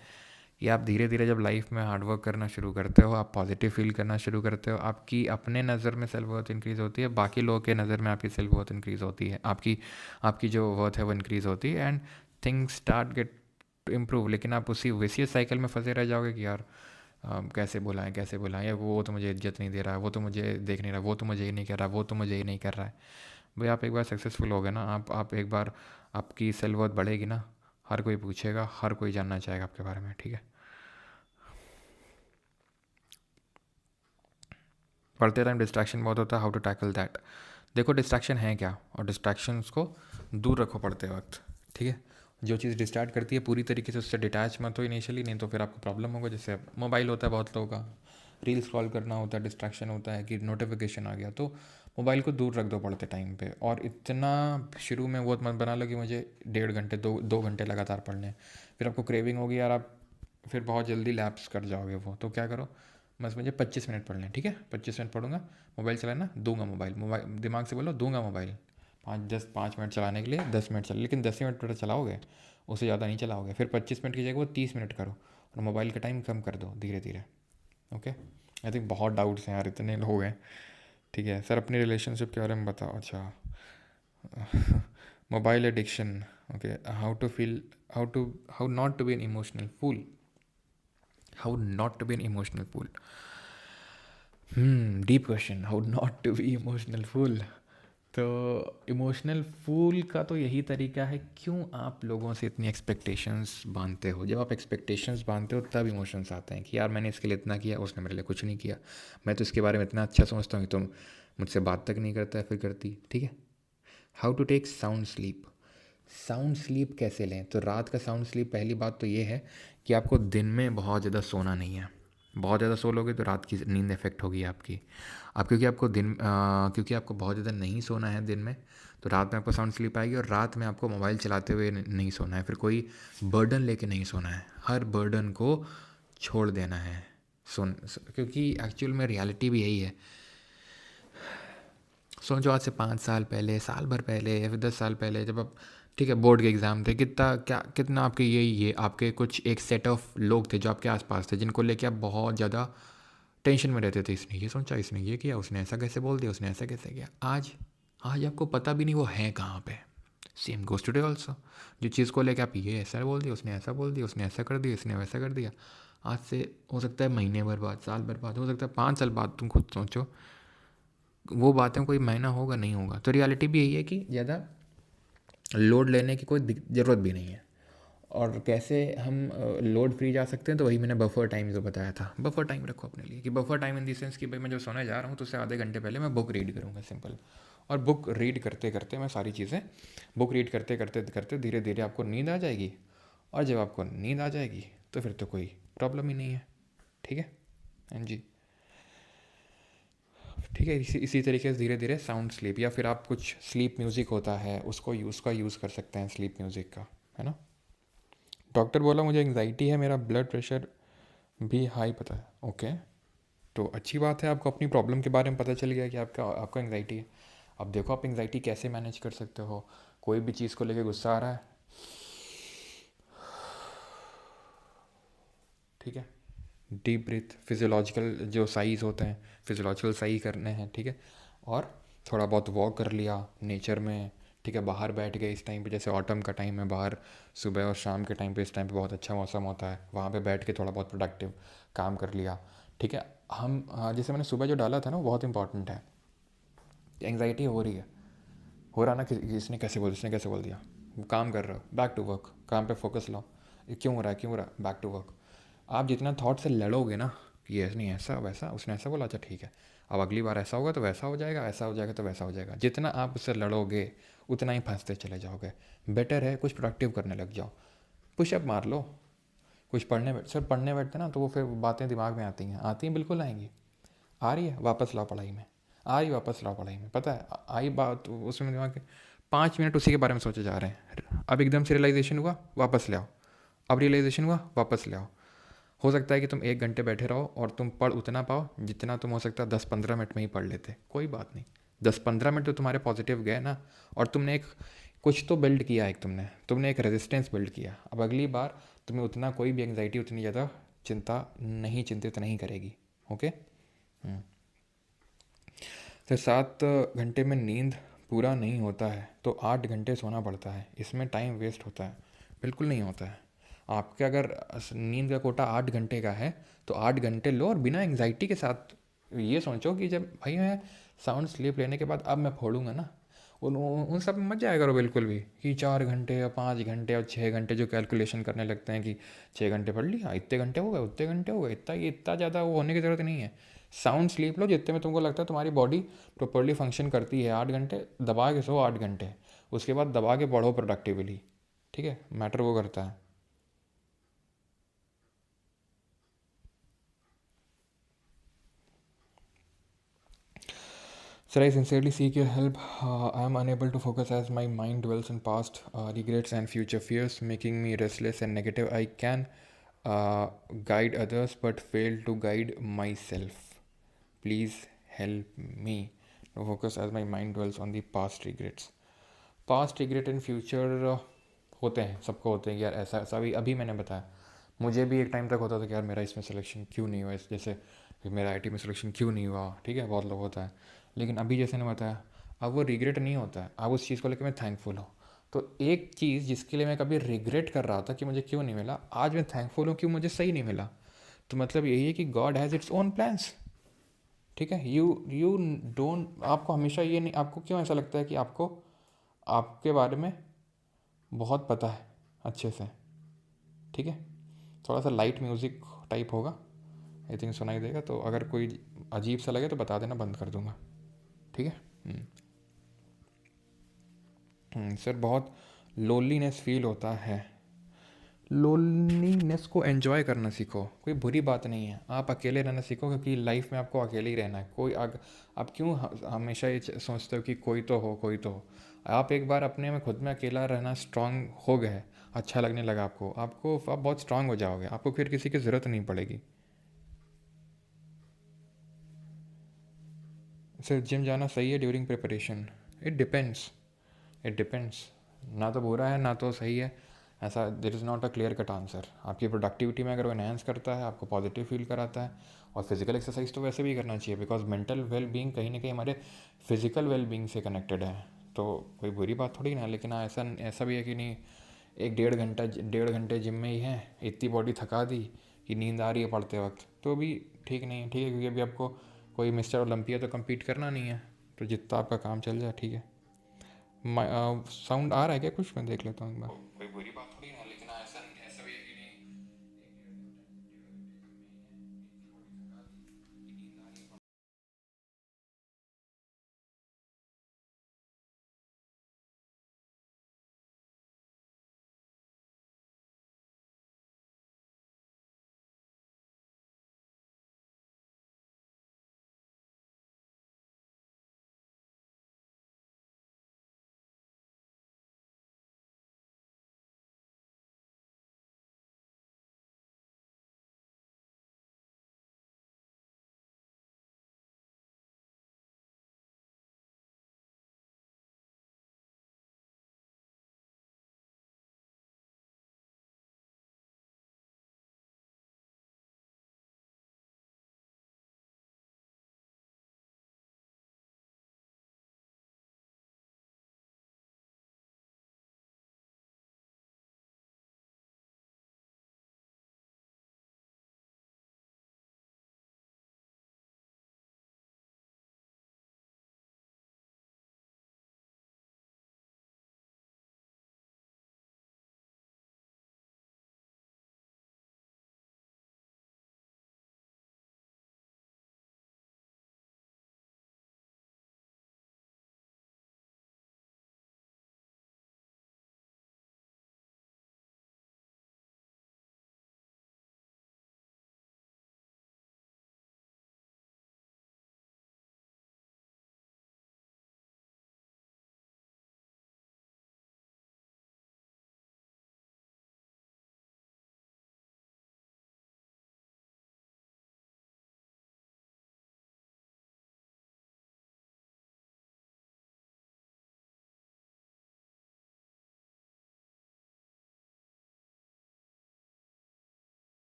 कि आप धीरे धीरे जब लाइफ में हार्डवर्क करना शुरू करते हो, आप पॉजिटिव फील करना शुरू करते हो, आपकी अपने नज़र में सेल्फ वर्थ इंक्रीज़ होती है, बाकी लोगों के नज़र में आपकी सेल्फ वर्थ इंक्रीज़ होती है, आपकी जो वर्थ है वो इंक्रीज़ होती है and things start get improve. लेकिन आप उसी विशियस साइकिल में फंसे रह जाओगे कि यार कैसे बुलाएं, या वो तो मुझे इज्जत नहीं दे रहा है, वो तो मुझे देख नहीं रहा, वो तो मुझे ये नहीं कर रहा, वो तो मुझे ये नहीं कर रहा है. भाई आप एक बार सक्सेसफुल हो गए ना, आप एक बार आपकी सेल्फ वर्थ बढ़ेगी ना, हर कोई पूछेगा, हर कोई जानना चाहेगा आपके बारे में. ठीक है. पढ़ते टाइम डिस्ट्रैक्शन बहुत होता है. How to tackle that. देखो डिस्ट्रैक्शन है क्या, और डिस्ट्रैक्शंस को दूर रखो पढ़ते वक्त. ठीक है. जो चीज़ डिस्ट्रैक्ट करती है पूरी तरीके से उससे डिटैच मत हो इनिशियली, नहीं तो फिर आपको प्रॉब्लम होगा. जैसे मोबाइल होता है बहुत लोगों का, रील स्क्रॉल करना होता है, डिस्ट्रैक्शन होता है कि नोटिफिकेशन आ गया, तो मोबाइल को दूर रख दो पढ़ते टाइम पे. और इतना शुरू में वो मत बना लो कि मुझे 1.5 घंटे 2 घंटे लगातार पढ़ने. फिर आपको क्रेविंग होगी यार, आप फिर बहुत जल्दी लैप्स कर जाओगे वो. तो क्या करो, बस मुझे 25 मिनट पढ़ लें. ठीक है, 25 मिनट पढ़ूंगा. मोबाइल चलाना दूंगा, मोबाइल दिमाग से बोलो दूंगा मोबाइल. 5 मिनट चलाने के लिए 10 मिनट चला, लेकिन 10 मिनट पर चलाओगे, उससे ज़्यादा नहीं चलाओगे. फिर 25 मिनट की जगह वो 30 मिनट करो और मोबाइल का टाइम कम कर दो धीरे धीरे. ओके. आई थिंक बहुत डाउट्स हैं यार, इतने लोग हैं. ठीक है सर, अपनी रिलेशनशिप के बारे में बताओ. अच्छा. Mobile addiction. Okay. How not to be an emotional fool. How not to be an emotional fool. Deep question. How not to be emotional fool. तो इमोशनल फूल का तो यही तरीका है. क्यों आप लोगों से इतनी एक्सपेक्टेशंस बांधते हो. जब आप एक्सपेक्टेशंस बांधते हो तब इमोशंस आते हैं कि यार मैंने इसके लिए इतना किया, उसने मेरे लिए कुछ नहीं किया, मैं तो इसके बारे में इतना अच्छा सोचता हूँ कि तुम मुझसे बात तक नहीं करता है, फिर करती. ठीक है. How to take sound sleep. Sound sleep कैसे लें. तो रात का साउंड स्लीप, पहली बात तो ये है कि आपको दिन में बहुत ज़्यादा सोना नहीं है. बहुत ज़्यादा सो लोगे तो रात की नींद इफेक्ट होगी आपकी. क्योंकि आपको बहुत ज़्यादा नहीं सोना है दिन में, तो रात में आपको साउंड स्लीप आएगी. और रात में आपको मोबाइल चलाते हुए नहीं सोना है, फिर कोई बर्डन लेके नहीं सोना है. हर बर्डन को छोड़ देना है. क्योंकि एक्चुअल में रियलिटी भी यही है. सोचो आज से 5 साल पहले, साल भर पहले या फिर 10 साल पहले, जब आप ठीक है बोर्ड के एग्ज़ाम थे, कितना आपके ये आपके कुछ एक सेट ऑफ लोग थे जो आपके आसपास थे, जिनको लेके आप बहुत ज़्यादा टेंशन में रहते थे. इसने ये सोचा, इसने ये किया, उसने ऐसा कैसे बोल दिया, उसने ऐसा कैसे किया. आज आपको पता भी नहीं वो है कहाँ पे. Same goes today also. जो चीज़ को लेके आप ये ऐसा बोल दिया, उसने ऐसा बोल दिया, उसने ऐसा कर दिया, इसने वैसा कर दिया. आज से हो सकता है महीने भर बाद, साल भर बाद, हो सकता है 5 साल बाद. तुम खुद सोचो वो बातें कोई मायना होगा नहीं होगा. तो रियलिटी भी यही है कि ज़्यादा लोड लेने की कोई ज़रूरत भी नहीं है. और कैसे हम लोड फ्री जा सकते हैं, तो वही मैंने बफर टाइम जो बताया था। बफर टाइम रखो अपने लिए कि buffer time in the sense कि भाई मैं जो सोने जा रहा हूँ तो उससे आधे घंटे पहले मैं बुक रीड करूँगा, सिंपल। और बुक रीड करते करते मैं सारी चीज़ें, बुक रीड करते करते करते धीरे धीरे आपको नींद आ जाएगी। और जब आपको नींद आ जाएगी तो फिर तो कोई प्रॉब्लम ही नहीं है। ठीक है। हाँ जी। ठीक है। इसी तरीके से धीरे धीरे साउंड स्लीप, या फिर आप कुछ स्लीप म्यूज़िक होता है उसका यूज़ कर सकते हैं, स्लीप म्यूज़िक का, है ना। डॉक्टर बोला मुझे एंग्जाइटी है, मेरा ब्लड प्रेशर भी हाई पता है। ओके, तो अच्छी बात है, आपको अपनी प्रॉब्लम के बारे में पता चल गया कि आपको एंग्जाइटी है। अब देखो आप एंग्जाइटी कैसे मैनेज कर सकते हो। कोई भी चीज़ को लेकर गुस्सा आ रहा है, ठीक है, डीप ब्रीथ, फिजियोलॉजिकल जो साइज होते हैं फिजियोलॉजिकल सही करने हैं, ठीक है। और थोड़ा बहुत वॉक कर लिया नेचर में, ठीक है, बाहर बैठ गए इस टाइम पे, जैसे ऑटम का टाइम है, बाहर सुबह और शाम के टाइम पे, इस टाइम पे बहुत अच्छा मौसम होता है, वहाँ पे बैठ के थोड़ा बहुत प्रोडक्टिव काम कर लिया, ठीक है। जैसे मैंने सुबह जो डाला था ना, वो बहुत इंपॉर्टेंट है। एंग्जाइटी हो रही है, हो रहा ना कि इसने कैसे बोल दिया, काम कर रहे हो, बैक टू वर्क, काम पे फोकस लाओ। ये क्यों हो रहा है, क्यों हो रहा है, बैक टू वर्क। आप जितना थॉट से लड़ोगे ना कि ये नहीं, ऐसा वैसा, उसने ऐसा बोला, अच्छा ठीक है, अब अगली बार ऐसा होगा तो वैसा हो जाएगा, ऐसा हो जाएगा तो वैसा हो जाएगा, जितना आप उससे लड़ोगे उतना ही फंसते चले जाओगे। बेटर है कुछ प्रोडक्टिव करने लग जाओ, पुशअप मार लो, कुछ पढ़ने बैठते ना तो वो फिर बातें दिमाग में आती हैं बिल्कुल आएंगी। आ रही है वापस लाओ पढ़ाई में, आ रही वापस लाओ पढ़ाई में, पता है आई बात तो उसमें दिमाग के 5 मिनट उसी के बारे में सोचे जा रहे हैं। अब एकदम से रियलाइजेशन हुआ, वापस ले आओ। अब रियलाइजेशन हुआ, वापस ले आओ। हो सकता है कि तुम 1 घंटे बैठे रहो और तुम पढ़ उतना पाओ जितना तुम हो सकता है 10-15 मिनट में ही पढ़ लेते, कोई बात नहीं। 10-15 मिनट तो तुम्हारे पॉजिटिव गए ना, और तुमने एक कुछ तो बिल्ड किया, एक तुमने एक रेजिस्टेंस बिल्ड किया। अब अगली बार तुम्हें उतना कोई भी एंग्जाइटी, उतनी ज़्यादा चिंतित नहीं करेगी। ओके। तो 7 घंटे में नींद पूरा नहीं होता है तो 8 घंटे सोना पड़ता है, इसमें टाइम वेस्ट होता है। बिल्कुल नहीं होता है। आपके अगर नींद का कोटा 8 घंटे का है तो 8 घंटे लो, और बिना एंग्जाइटी के साथ ये सोचो कि जब भाई मैं साउंड स्लीप लेने के बाद अब मैं फोड़ूंगा ना, उन सब में मत जाया करो बिल्कुल भी कि 4 घंटे या 5 घंटे और 6 घंटे जो कैलकुलेशन करने लगते हैं कि 6 घंटे पढ़ लिया, इतने घंटे हो गए, उतने घंटे हो गए, इतना ज़्यादा वो होने की ज़रूरत नहीं है। साउंड स्लीप लो जितने में तुमको लगता है तुम्हारी बॉडी प्रॉपरली फंक्शन करती है। 8 घंटे दबा के सो, 8 घंटे, उसके बाद दबा के पढ़ो प्रोडक्टिवली, ठीक है, मैटर वो करता है। Sir, I sincerely seek your help. I am unable to focus as my mind dwells in past regrets and future fears, making me restless and negative. I can guide others but fail to guide myself. Please help me to focus as my mind dwells on the past regrets. Past regret in future होते हैं, सबको होते हैं यार, ऐसा ऐसा भी अभी मैंने बताया। मुझे भी एक टाइम तक होता था कि यार मेरा इसमें सिलेक्शन क्यों नहीं हुआ, जैसे मेरा आईटी में सिलेक्शन क्यों नहीं हुआ, ठीक है, बहुत लोग होता है। लेकिन अभी जैसे मैंने बताया, अब वो रिग्रेट नहीं होता है, अब उस चीज़ को लेकर मैं थैंकफुल हूँ। तो एक चीज़ जिसके लिए मैं कभी रिग्रेट कर रहा था कि मुझे क्यों नहीं मिला, आज मैं थैंकफुल हूँ कि मुझे सही नहीं मिला। तो मतलब यही है कि God has its own plans, ठीक है। यू डोंट, आपको हमेशा ये नहीं, आपको क्यों ऐसा लगता है कि आपको आपके बारे में बहुत पता है अच्छे से, ठीक है। थोड़ा सा लाइट म्यूज़िक टाइप होगा, आई थिंक सुनाई देगा, तो अगर कोई अजीब सा लगे तो बता देना, बंद कर दूंगा, ठीक है। सर बहुत लोनलीनेस फील होता है। लोनलीनेस को एंजॉय करना सीखो, कोई बुरी बात नहीं है। आप अकेले रहना सीखो, क्योंकि लाइफ में आपको अकेले ही रहना है। आप क्यों हमेशा ये सोचते हो कि कोई तो हो, कोई तो हो। आप एक बार अपने में खुद में अकेला रहना स्ट्रांग हो गए, अच्छा लगने लगा आपको आप बहुत स्ट्रांग हो जाओगे, आपको फिर किसी की ज़रूरत नहीं पड़ेगी। सर जिम जाना सही है ड्यूरिंग प्रिपरेशन? इट डिपेंड्स ना तो बुरा है ना तो सही है, ऐसा there is not a clear cut answer. आपकी प्रोडक्टिविटी में अगर वो एनहेंस करता है, आपको पॉजिटिव फील कराता है, और फिजिकल एक्सरसाइज तो वैसे भी करना चाहिए, बिकॉज मेंटल वेल बींग कहीं ना कहीं हमारे फिजिकल वेल बींग से कनेक्टेड है, तो कोई बुरी बात थोड़ी ना। लेकिन हाँ, ऐसा ऐसा भी है कि नहीं, 1-1.5 घंटे जिम में ही है, इतनी बॉडी थका दी कि नींद आ रही है पढ़ते वक्त, तो भी ठीक नहीं है, ठीक है, क्योंकि अभी आपको कोई मिस्टर ओलंपिया तो कम्पीट करना नहीं है, तो जितना आपका काम चल जाए ठीक है। साउंड आ रहा है क्या कुछ, मैं देख लेता हूँ एक बार।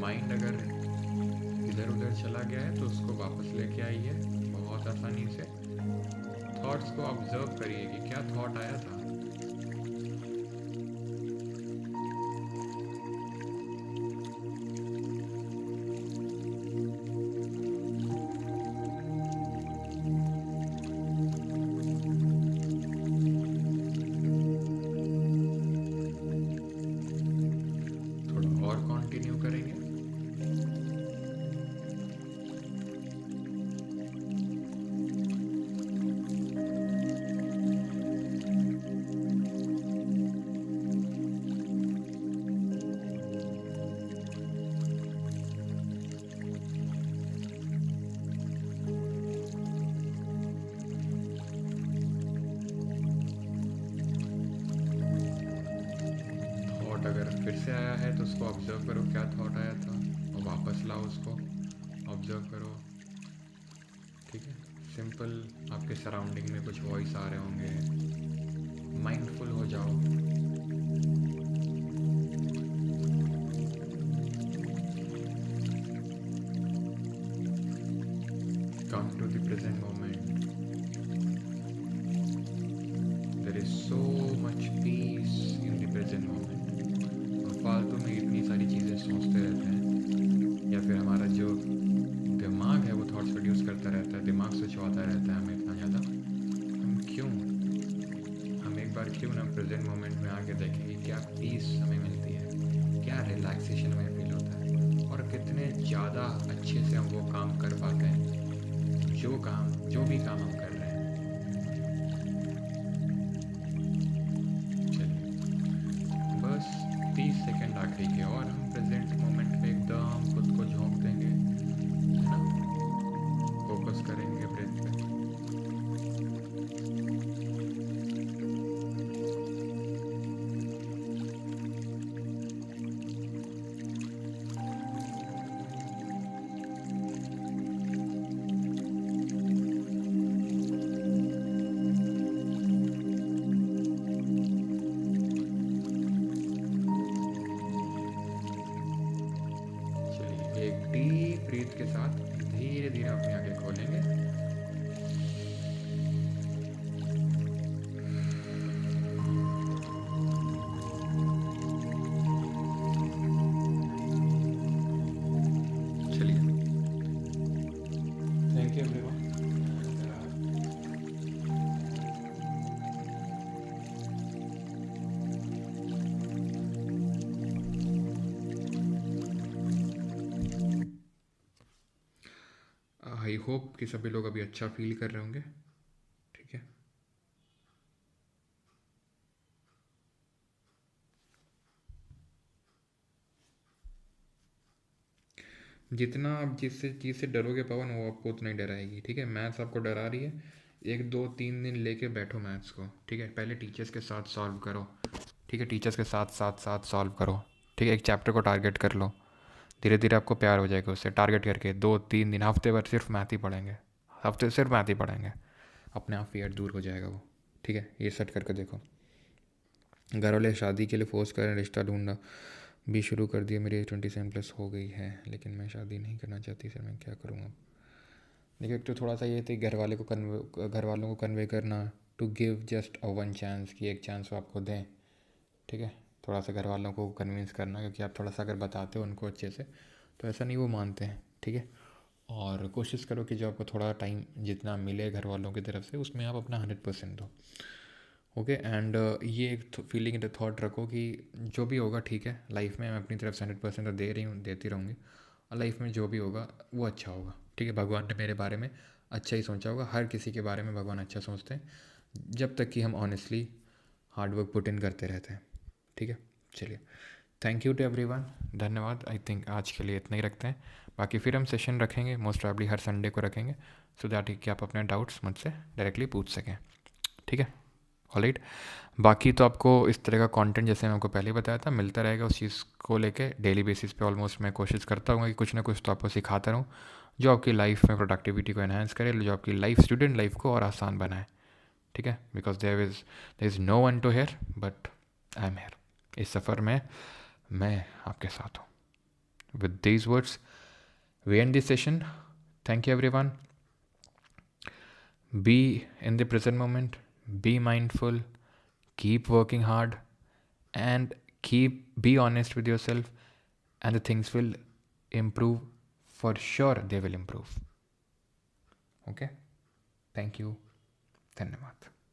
माइंड अगर इधर उधर चला गया है तो उसको वापस लेके आइए बहुत आसानी से। थॉट्स को ऑब्जर्व करिए कि क्या थॉट आया था। थोड़ा और कंटिन्यू करेंगे। थॉट अगर फिर से आया है तो उसको ऑब्जर्व करो क्या थॉट आया था और वापस लाओ उसको, ऑब्जर्व करो। ठीक है, सिंपल। आपके सराउंडिंग में कुछ वॉइस आ रहे होंगे, माइंडफुल हो जाओ। Come to the present moment. There is so much peace in the present moment. हम फालतू में इतनी सारी चीज़ें सोचते रहते हैं, या फिर हमारा जो दिमाग है वो थॉट्स प्रोड्यूस करता रहता है, दिमाग सोचवाता रहता है हमें इतना ज़्यादा। हम एक बार क्यों ना प्रेजेंट मोमेंट में आके देखें कि क्या पीस हमें मिलती है, क्या रिलैक्सेशन हमें फील होता है, और कितने ज़्यादा अच्छे से हम वो काम कर पाते हैं जो भी काम हम कर रहे हैं। चलिए, बस 30 सेकेंड आखिरी के और हम प्रेजेंट मोमेंट पे एकदम खुद को झोंक देंगे, है ना। फोकस करेंगे ब्रेथ पे। चलिए, एक डीप ब्रीथ के साथ धीरे धीरे अपनी आंखें खोलेंगे। चलिए, thank you everyone. I hope कि सभी लोग अभी अच्छा फील कर रहे होंगे। ठीक है, जितना आप जिससे चीज़ से डरोगे पवन, वो आपको उतना ही डराएगी। ठीक है, मैथ्स आपको डरा रही है, 1 2 3 दिन लेके बैठो मैथ्स को। ठीक है, पहले टीचर्स के साथ सॉल्व करो। ठीक है, टीचर्स के साथ साथ साथ सॉल्व करो। ठीक है, एक चैप्टर को टारगेट कर लो, धीरे धीरे आपको प्यार हो जाएगा उससे। टारगेट करके 2 3 दिन, हफ्ते भर सिर्फ मैथ ही पढ़ेंगे, हफ्ते सिर्फ मैथ ही पढ़ेंगे, अपने आप फियर दूर हो जाएगा वो। ठीक है, ये सेट करके देखो। घर वाले शादी के लिए फोर्स करें, रिश्ता ढूंढना भी शुरू कर दिया। मेरी एज 27+ हो गई है, लेकिन मैं शादी नहीं करना चाहती सर, मैं क्या करूँ अब। देखिए, एक तो थोड़ा सा ये थी घर वालों को कन्वे करना, to give just a 1 chance, कि एक चांस वो आपको दें। ठीक है, थोड़ा सा घर वालों को कन्विंस करना, क्योंकि आप थोड़ा सा अगर बताते हो उनको अच्छे से तो ऐसा नहीं वो मानते हैं। ठीक है, और कोशिश करो कि जो आपको थोड़ा टाइम जितना मिले घर वालों की तरफ से, उसमें आप अपना 100% दो। ओके, एंड ये एक फीलिंग थॉट रखो कि जो भी होगा ठीक है, लाइफ में मैं अपनी तरफ से 100% तो दे रही हूँ, देती रहूँगी, और लाइफ में जो भी होगा वो अच्छा होगा। ठीक है, भगवान ने मेरे बारे में अच्छा ही सोचा होगा, हर किसी के बारे में भगवान अच्छा सोचते हैं, जब तक कि हम ऑनेस्टली हार्डवर्क पुट इन करते रहते हैं। ठीक है, चलिए, थैंक यू टू एवरीवन, धन्यवाद। आई थिंक आज के लिए इतना ही रखते हैं, बाकी फिर हम सेशन रखेंगे, मोस्ट प्रॉब्ली हर संडे को रखेंगे, सो दैट कि आप अपने डाउट्स मुझसे डायरेक्टली पूछ सकें। ठीक है, ऑलराइट। बाकी तो आपको इस तरह का कंटेंट, जैसे मैं आपको पहले ही बताया था, मिलता रहेगा उस चीज़ को लेके डेली बेसिस पे। ऑलमोस्ट मैं कोशिश करता हूँ कि कुछ ना कुछ तो आपको सिखाता रहूँ, जो आपकी लाइफ में प्रोडक्टिविटी को एनहांस करे, जो आपकी लाइफ, स्टूडेंट लाइफ को और आसान बनाए। ठीक है, because there is no one to hear but I am here. इस सफ़र में मैं आपके साथ हूँ। With these words, we end this session. Thank you, everyone. Be in the present moment, be mindful, keep working hard, and be honest with yourself, and the things will improve. For sure, they will improve. Okay? Thank you. Dhanyavad.